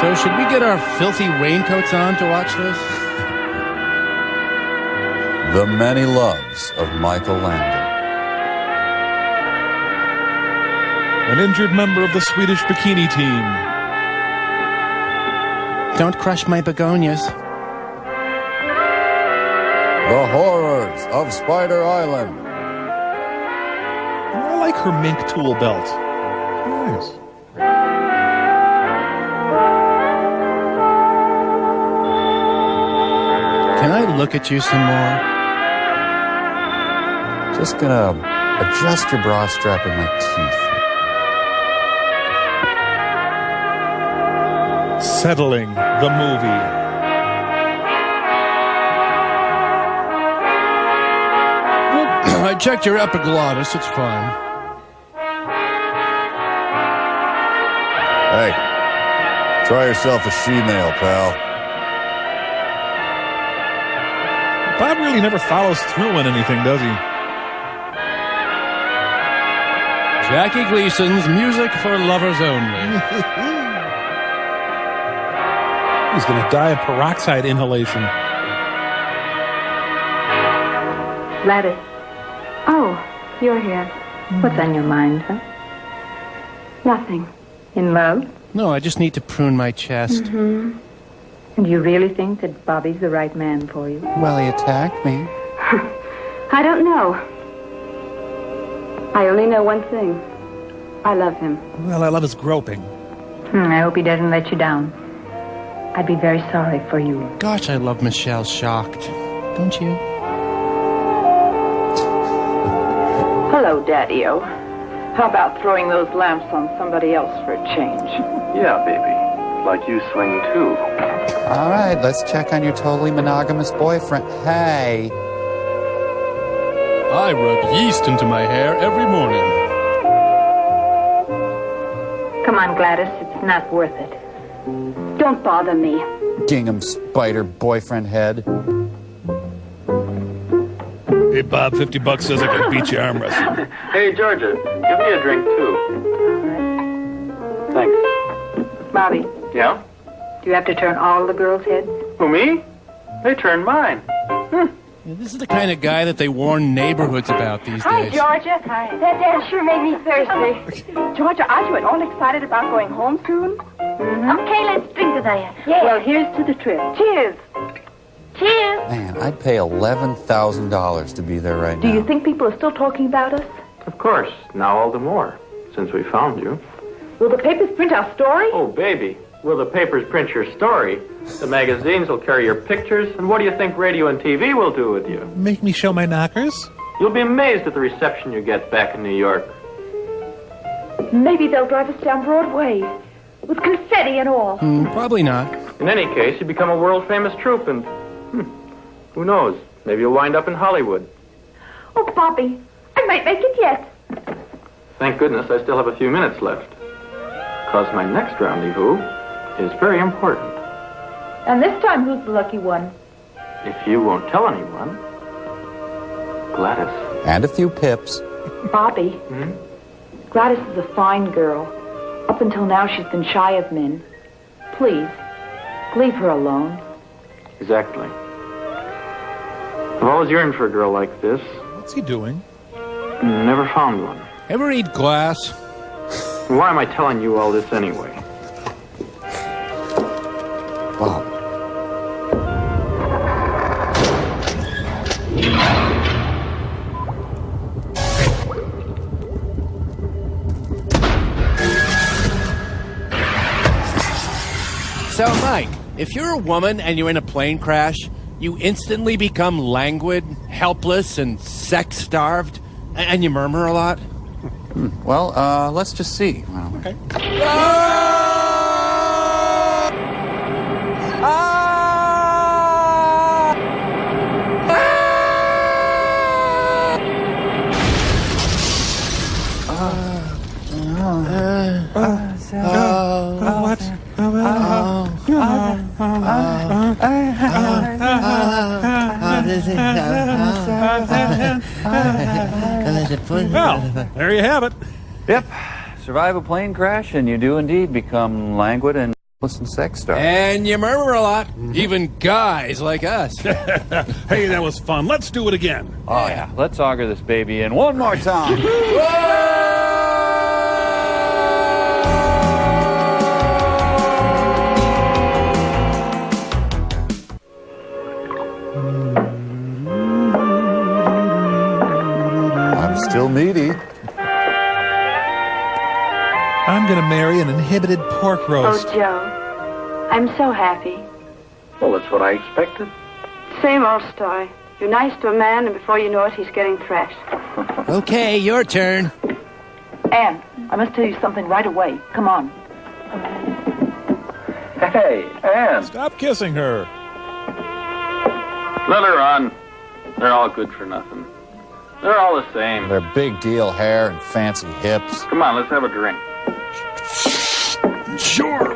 So should we get our filthy raincoats on to watch this? The Many Loves of Michael Landon. An injured member of the Swedish bikini team. Don't crush my begonias. The Horrors of Spider Island. I like her mink tool belt. Nice. Can I look at you some more? Just gonna adjust your bra strap in my teeth. Settling the movie. I checked your epiglottis. It's fine. Hey, try yourself a she-male, pal. Bob really never follows through on anything, does he? Jackie Gleason's Music for Lovers Only. He's going to die of peroxide inhalation. Gladys. Oh, you're here. What's on your mind, huh? Nothing. In love? No, I just need to prune my chest. Mm-hmm. And you really think that Bobby's the right man for you? Well, he attacked me. I don't know. I only know one thing. I love him. Well, I love his groping. I hope he doesn't let you down. I'd be very sorry for you. Gosh, I love Michelle Shocked. Don't you? Hello, Daddy-O. How about throwing those lamps on somebody else for a change? Yeah, baby. Like you swing too. All right, let's check on your totally monogamous boyfriend. Hey. I rub yeast into my hair every morning. Come on, Gladys. It's not worth it. Don't bother me. Gingham spider boyfriend head. Hey, Bob, $50 says I can beat you arm wrestling. Hey, Georgia, give me a drink too. Thanks. Bobby, Yeah? do you have to turn all the girls' heads? Who, me? They turned mine. This is the kind of guy that they warn neighborhoods about these Hi, days. Georgia. Hi. That dance sure made me thirsty. Georgia, aren't you at all excited about going home soon? Mm-hmm. Okay, let's drink to that. Yeah. Well, here's to the trip. Cheers. Cheers. Man, I'd pay $11,000 to be there right now. Do you think people are still talking about us? Of course. Now all the more, since we found you. Will the papers print our story? Oh, baby. Will the papers print your story? The magazines will carry your pictures, and what do you think radio and TV will do with you? Make me show my knockers? You'll be amazed at the reception you get back in New York. Maybe they'll drive us down Broadway, with confetti and all. Probably not. In any case, you become a world-famous troupe, and who knows? Maybe you'll wind up in Hollywood. Oh, Bobby, I might make it yet. Thank goodness I still have a few minutes left. Because my next rendezvous is very important. And this time, who's the lucky one? If you won't tell anyone, Gladys. And a few pips. Bobby, Gladys is a fine girl. Up until now, she's been shy of men. Please, leave her alone. Exactly. I've always yearned for a girl like this. What's he doing? Never found one. Ever eat glass? Why am I telling you all this anyway? Wow. So, Mike, if you're a woman and you're in a plane crash, you instantly become languid, helpless, and sex-starved, and you murmur a lot? Well, let's just see. Well, okay. Well, there you have it. Yep. Survive a plane crash, and you do indeed become languid and sex-starved. And you murmur a lot, even guys like us. Hey, that was fun. Let's do it again. Oh, yeah. Let's auger this baby in one more time. Still needy. I'm going to marry an inhibited pork roast. Oh, Joe, I'm so happy. Well, that's what I expected. Same old story. You're nice to a man, and before you know it, he's getting thrashed. Okay, your turn. Anne, I must tell you something right away. Come on. Hey, Anne. Stop kissing her. Let her on. They're all good for nothing. They're all the same. Their big deal hair and fancy hips. Come on, let's have a drink. Sure.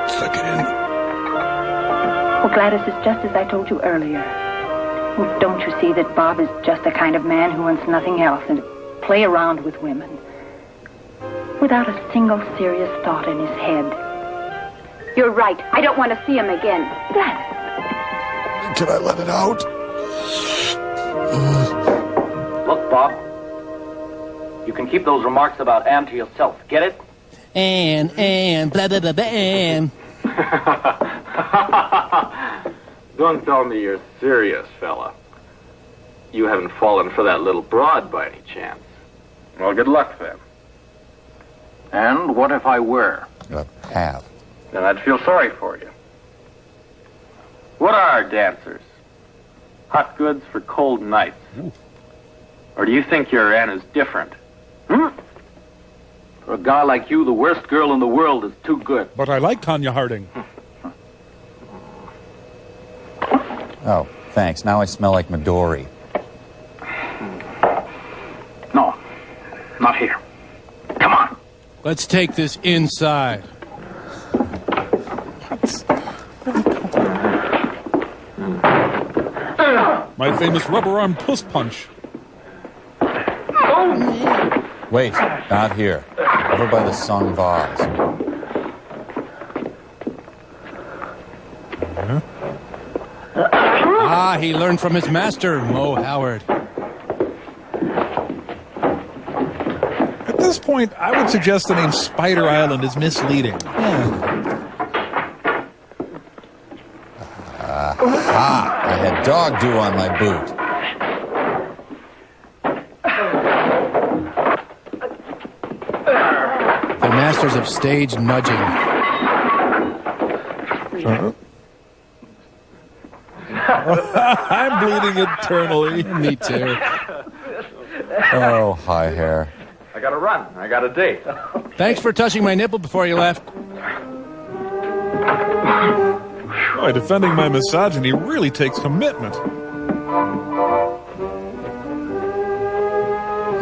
Suck it in. Well, Gladys, it's just as I told you earlier. Well, don't you see that Bob is just the kind of man who wants nothing else than to play around with women without a single serious thought in his head? You're right. I don't want to see him again. Gladys. Can I let it out? Look, Bob. You can keep those remarks about Ann to yourself. Get it? And, blah, blah, blah, blah, and. Don't tell me you're serious, fella. You haven't fallen for that little broad by any chance. Well, good luck, then. And what if I were? Have. Then I'd feel sorry for you. What are dancers? Hot goods for cold nights. Ooh. Or do you think your Ann is different? Hmm? For a guy like you, the worst girl in the world is too good. But I like Tanya Harding. Oh, thanks. Now I smell like Midori. No, not here. Come on. Let's take this inside. My famous rubber-armed puss punch. Wait, not here. Over by the sung vase. Ah, he learned from his master, Mo Howard. At this point, I would suggest the name Spider Island is misleading. I had dog dew on my boot. The masters of stage nudging. I'm bleeding internally. Me too. Oh, hi, hair. I gotta run. I got a date. Thanks for touching my nipple before you left. Boy, defending my misogyny really takes commitment.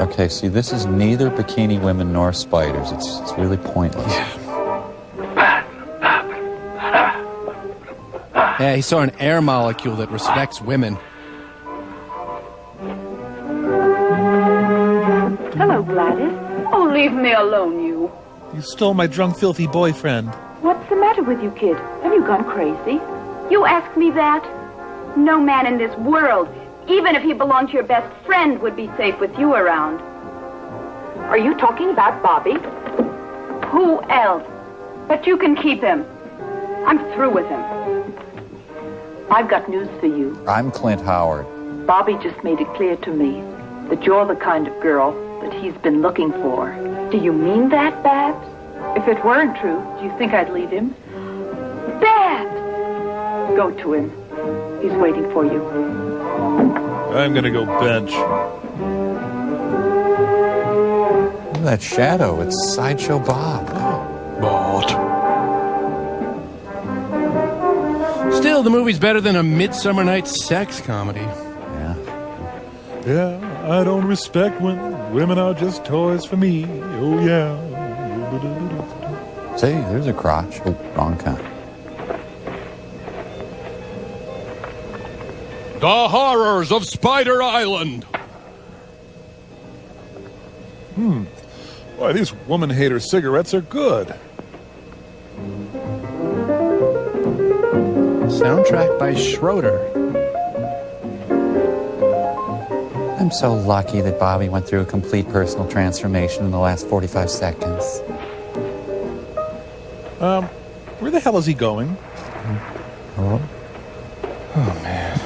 Okay, see, this is neither bikini women nor spiders. It's really pointless. Yeah, he saw an air molecule that respects women. Hello, Gladys. Oh, leave me alone, you. You stole my drunk, filthy boyfriend. What's the matter with you, kid? Have you gone crazy? You ask me that? No man in this world, even if he belonged to your best friend, would be safe with you around. Are you talking about Bobby? Who else? But you can keep him. I'm through with him. I've got news for you. I'm Clint Howard. Bobby just made it clear to me that you're the kind of girl that he's been looking for. Do you mean that, Babs? If it weren't true, do you think I'd leave him? Babs! Go to him. He's waiting for you. I'm gonna go bench. Look at that shadow. It's Sideshow Bob. Still, the movie's better than a Midsummer Night's Sex comedy. Yeah, I don't respect when women are just toys for me. Oh, yeah. See, there's a crotch. Oh, wrong kind. The horrors of Spider Island. Boy, these woman-hater cigarettes are good. Soundtrack by Schroeder. I'm so lucky that Bobby went through a complete personal transformation in the last 45 seconds. Where the hell is he going? Oh, man.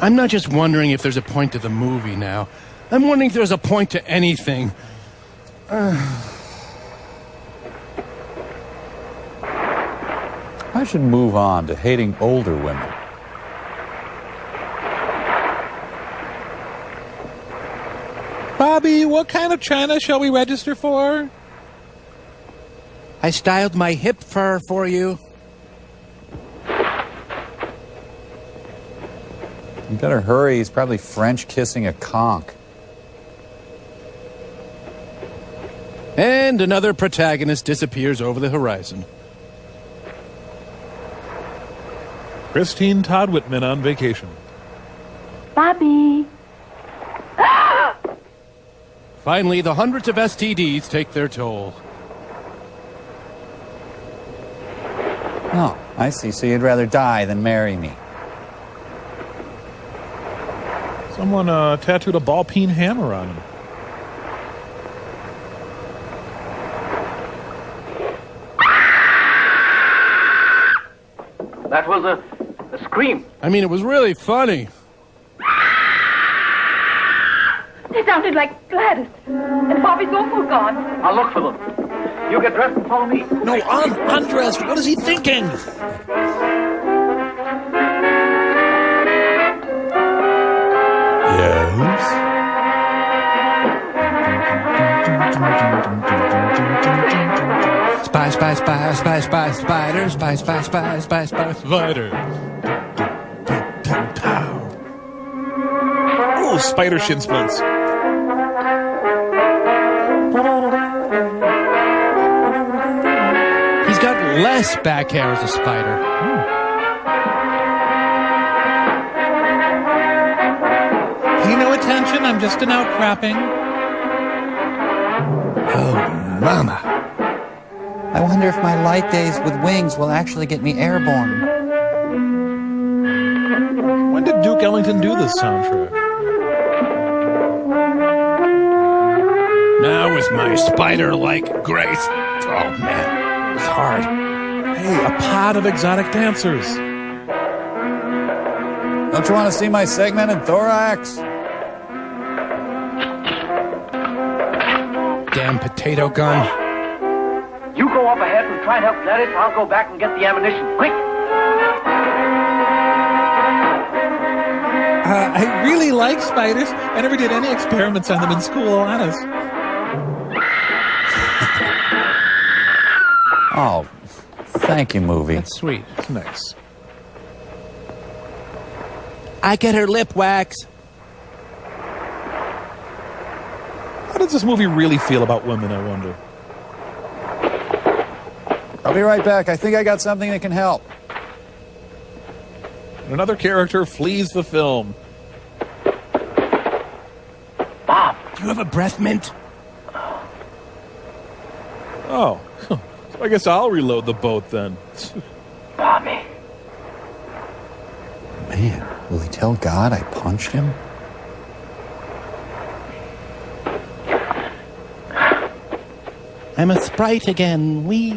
I'm not just wondering if there's a point to the movie now. I'm wondering if there's a point to anything. I should move on to hating older women. Bobby, what kind of china shall we register for? I styled my hip fur for you. You better hurry. He's probably French kissing a conch. And another protagonist disappears over the horizon. Christine Todd Whitman on vacation. Bobby. Finally, the hundreds of STDs take their toll. Oh, I see. So you'd rather die than marry me. Someone tattooed a ball-peen hammer on him. That was a scream. I mean, it was really funny. They sounded like Gladys. And Bobby's awful gone. I'll look for them. You get dressed and follow me. No, undressed. What is he thinking? Yes? Spy, spy, spy, spy, spy, spider, spy, spy, spy, spy, spy, spider. Oh, spider shin splints. He's got less back hair as a spider. Pay no attention, I'm just an outcropping. Oh, mama. I wonder if my light days with wings will actually get me airborne. When did Duke Ellington do this soundtrack? Now with my spider-like grace. Oh, man. It's hard. Hey, a pod of exotic dancers. Don't you want to see my segmented thorax? Damn potato gun. You go up ahead and try and help Gladys. I'll go back and get the ammunition. Quick! I really like spiders. I never did any experiments on them in school, honest. Oh, thank you, movie. That's sweet. It's nice. I get her lip wax. How does this movie really feel about women, I wonder? I'll be right back. I think I got something that can help. Another character flees the film. Bob! Do you have a breath mint? Oh, so I guess I'll reload the boat then. Bobby. Man, will he tell God I punched him? I'm a sprite again. Wee.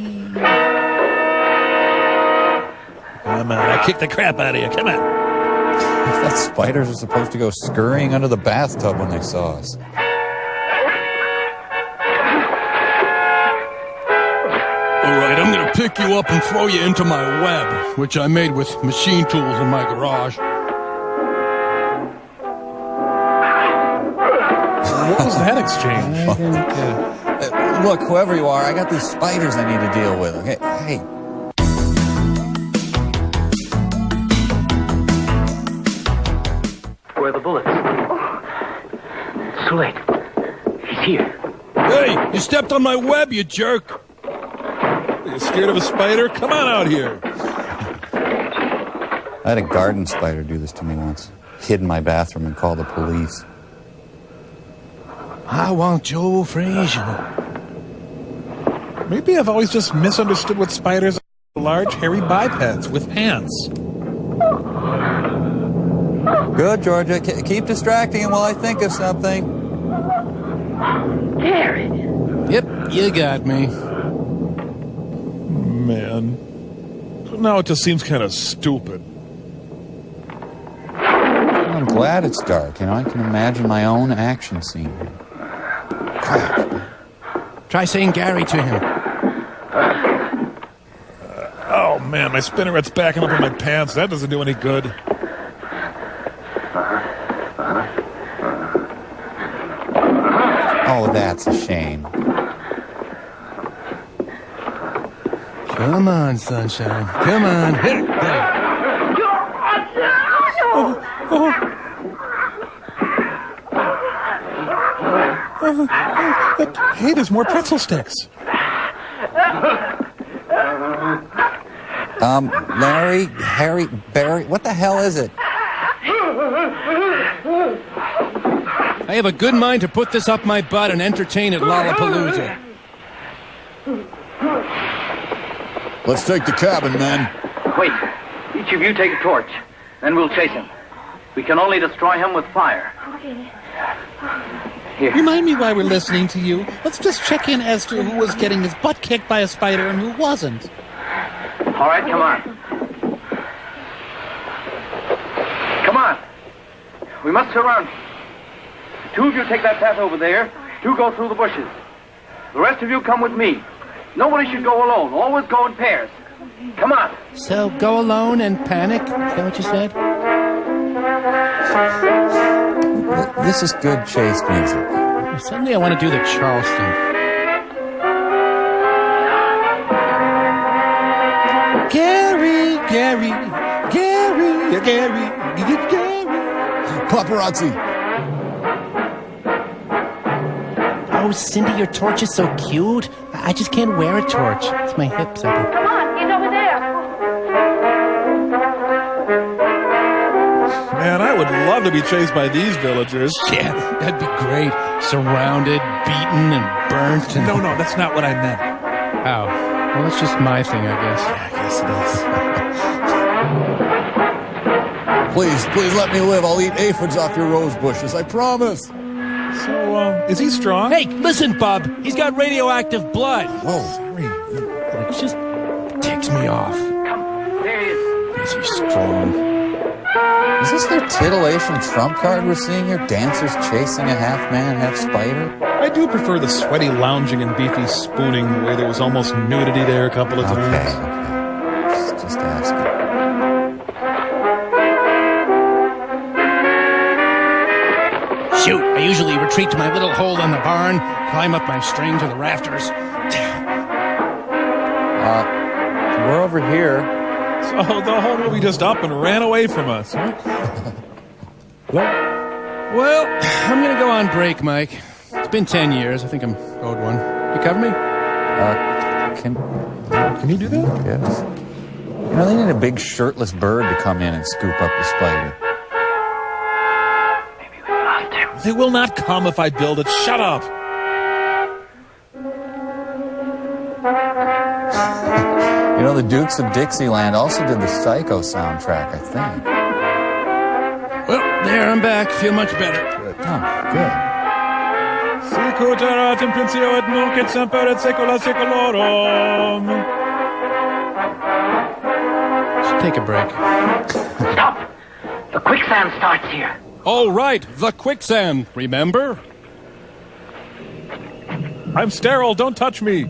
Come on, I kicked the crap out of you. Come on. I thought spiders were supposed to go scurrying under the bathtub when they saw us. All right, I'm going to pick you up and throw you into my web, which I made with machine tools in my garage. What was that exchange? Look, whoever you are, I got these spiders I need to deal with. Okay, hey. Where are the bullets? It's too late. He's here. Hey, you stepped on my web, you jerk. You scared of a spider? Come on out here. I had a garden spider do this to me once. Hid in my bathroom and called the police. I want Joe Frazier. Maybe I've always just misunderstood what spiders are. Large, hairy bipeds with pants. Good, Georgia. Keep distracting him while I think of something. Gary. Yep, you got me. Man. Now it just seems kind of stupid. I'm glad it's dark. You know, I can imagine my own action scene. Crap. Try saying Gary to him. Oh, man, my spinneret's backing up in my pants. That doesn't do any good. Oh, that's a shame. Come on, sunshine. Come on. Hit it. Hey, there's more pretzel sticks. Larry, Harry, Barry, what the hell is it? I have a good mind to put this up my butt and entertain at Lollapalooza. Let's take the cabin, men. Wait. Each of you take a torch. Then we'll chase him. We can only destroy him with fire. Okay. Here. Remind me why we're listening to you. Let's just check in as to who was getting his butt kicked by a spider and who wasn't. All right, come on. Come on. We must surround him. 2 of you take that path over there. 2 go through the bushes. The rest of you come with me. Nobody should go alone. Always go in pairs. Come on. So go alone and panic? Is that what you said? This is good chase music. Suddenly I want to do the Charleston. Gary. Paparazzi. Oh, Cindy, your torch is so cute. I just can't wear a torch. It's my hips, I think. Come on, he's over there. Man, I would love to be chased by these villagers. Yeah, that'd be great. Surrounded, beaten, and burnt. And... No, that's not what I meant. Oh. Well, that's just my thing, I guess. Yeah, I guess it is. Please let me live. I'll eat aphids off your rose bushes. I promise. So, is he strong? Hey, listen, Bub. He's got radioactive blood. Whoa. Sorry. It just ticks me off. Come. There he is. Is he strong? Is this their titillation trump card we're seeing here? Dancers chasing a half-man, half-spider? I do prefer the sweaty lounging and beefy spooning, the way there was almost nudity there a couple of times. Okay. Just asking. Shoot, I usually retreat to my little hole in the barn, climb up my string to the rafters. We're over here. So the whole movie just up and ran away from us, huh? Well, I'm going to go on break, Mike. It's been 10 years. I think I'm owed one. You cover me? Can you do that? Yes. You know, they need a big shirtless bird to come in and scoop up the spider. They will not come if I build it. Shut up. You know, the Dukes of Dixieland also did the Psycho soundtrack, I think. Well, there, I'm back. Feel much better. Oh, good. Sicut in principio et nunc et semper et saecula saeculorum. Should take a break. Stop! The quicksand starts here. Oh, right. The quicksand. Remember? I'm sterile. Don't touch me.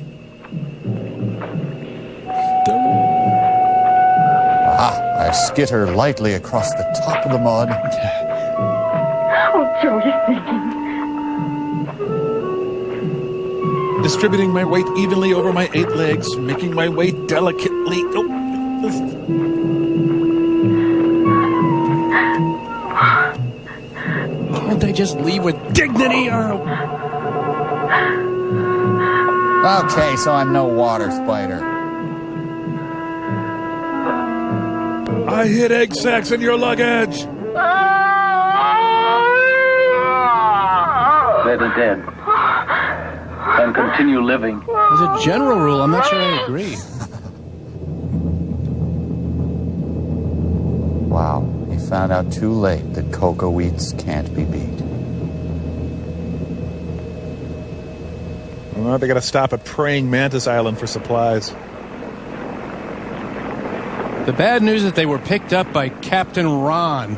I skitter lightly across the top of the mud. Oh, Joe, you're thinking. Distributing my weight evenly over my 8 legs, making my way delicately. Can't they just leave with dignity or... Okay, so I'm no water spider. I hid egg sacs in your luggage. Better dead than continue living. As a general rule, I'm not sure I agree. Wow, he found out too late that cocoa wheats can't be beat. Well, they gotta stop at Praying Mantis Island for supplies. The bad news is that they were picked up by Captain Ron.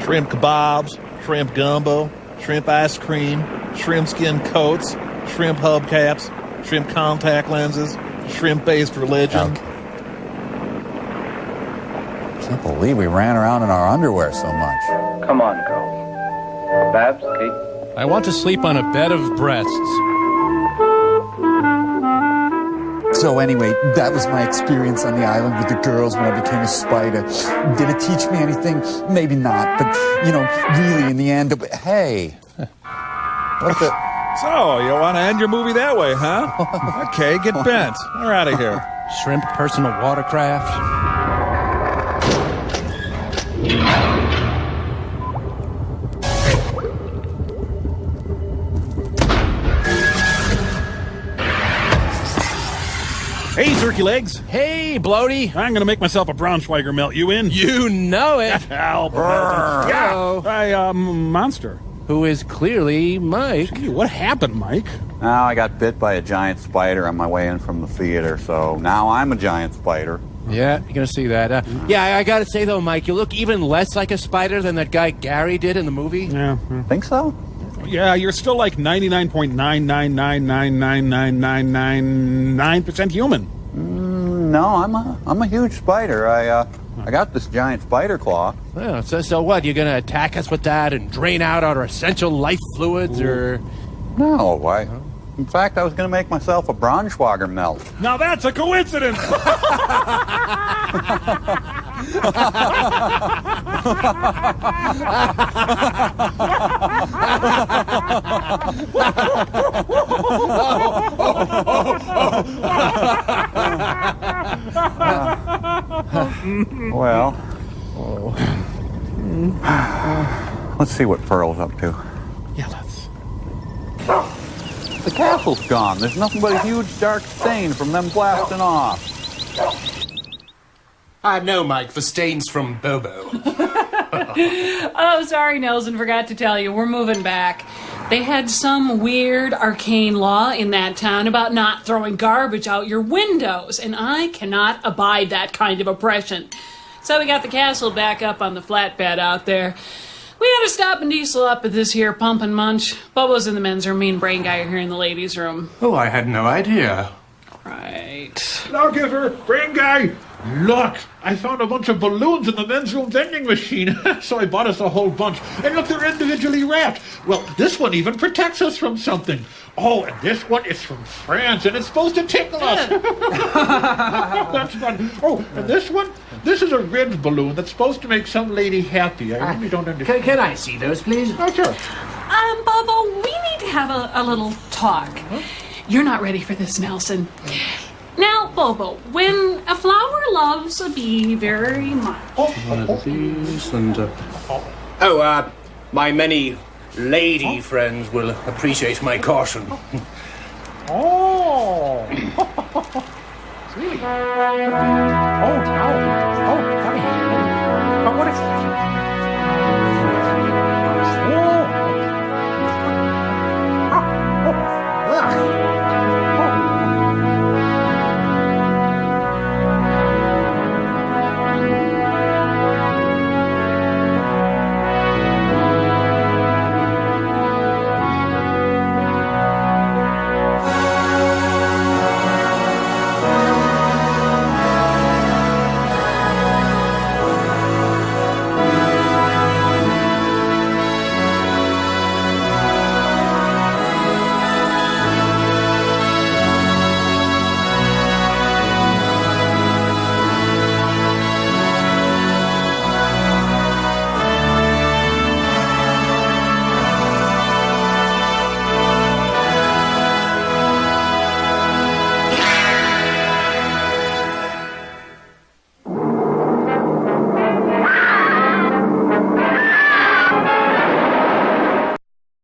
Shrimp kebabs, shrimp gumbo, shrimp ice cream, shrimp skin coats, shrimp hubcaps, shrimp contact lenses, shrimp-based religion. Okay. Can't believe we ran around in our underwear so much. Come on, girls. Babs, Kate. I want to sleep on a bed of breasts. So anyway, that was my experience on the island with the girls when I became a spider. Did it teach me anything? Maybe not, but, really in the end, hey. What the... So, you want to end your movie that way, huh? Okay, get bent. We're out of here. Shrimp personal watercraft. Hey, Turkey Legs. Hey, Bloaty. I'm going to make myself a Braunschweiger melt. You in? You know it. Yeah, Monster. Who is clearly Mike. Gee, what happened, Mike? Oh, I got bit by a giant spider on my way in from the theater, so now I'm a giant spider. Yeah, you're going to see that. Yeah, I got to say, though, Mike, you look even less like a spider than that guy Gary did in the movie. Yeah. Think so? Yeah, you're still like 99.9999999% human. No, I'm a huge spider. I got this giant spider claw. Well, so what? You're going to attack us with that and drain out our essential life fluids, or... No, in fact, I was going to make myself a Braunschweiger melt. Now that's a coincidence! Well, let's see what Pearl's up to. Yeah, let's. The castle's gone. There's nothing but a huge dark stain from them blasting off. No, Mike, the stain's from Bobo. Oh, sorry, Nelson, forgot to tell you. We're moving back. They had some weird arcane law in that town about not throwing garbage out your windows, and I cannot abide that kind of oppression. So we got the castle back up on the flatbed out there. We had to stop and diesel up at this here pump and munch. Bubba's in the men's room, me and Brain Guy are here in the ladies' room. Oh, I had no idea. Right. Lawgiver, Brain Guy, look, I found a bunch of balloons in the men's room vending machine, so I bought us a whole bunch. And look, they're individually wrapped. Well, this one even protects us from something. Oh, and this one is from France, and it's supposed to tickle us. That's fun. Oh, and this one? This is a red balloon that's supposed to make some lady happy. I really don't understand. Can I see those, please? Oh, sure. Bubba, we need to have a little talk. Huh? You're not ready for this, Nelson. Now, Bobo, when a flower loves a bee very much... my many lady friends will appreciate my caution. Oh! Really? Oh, honey. Oh, what is...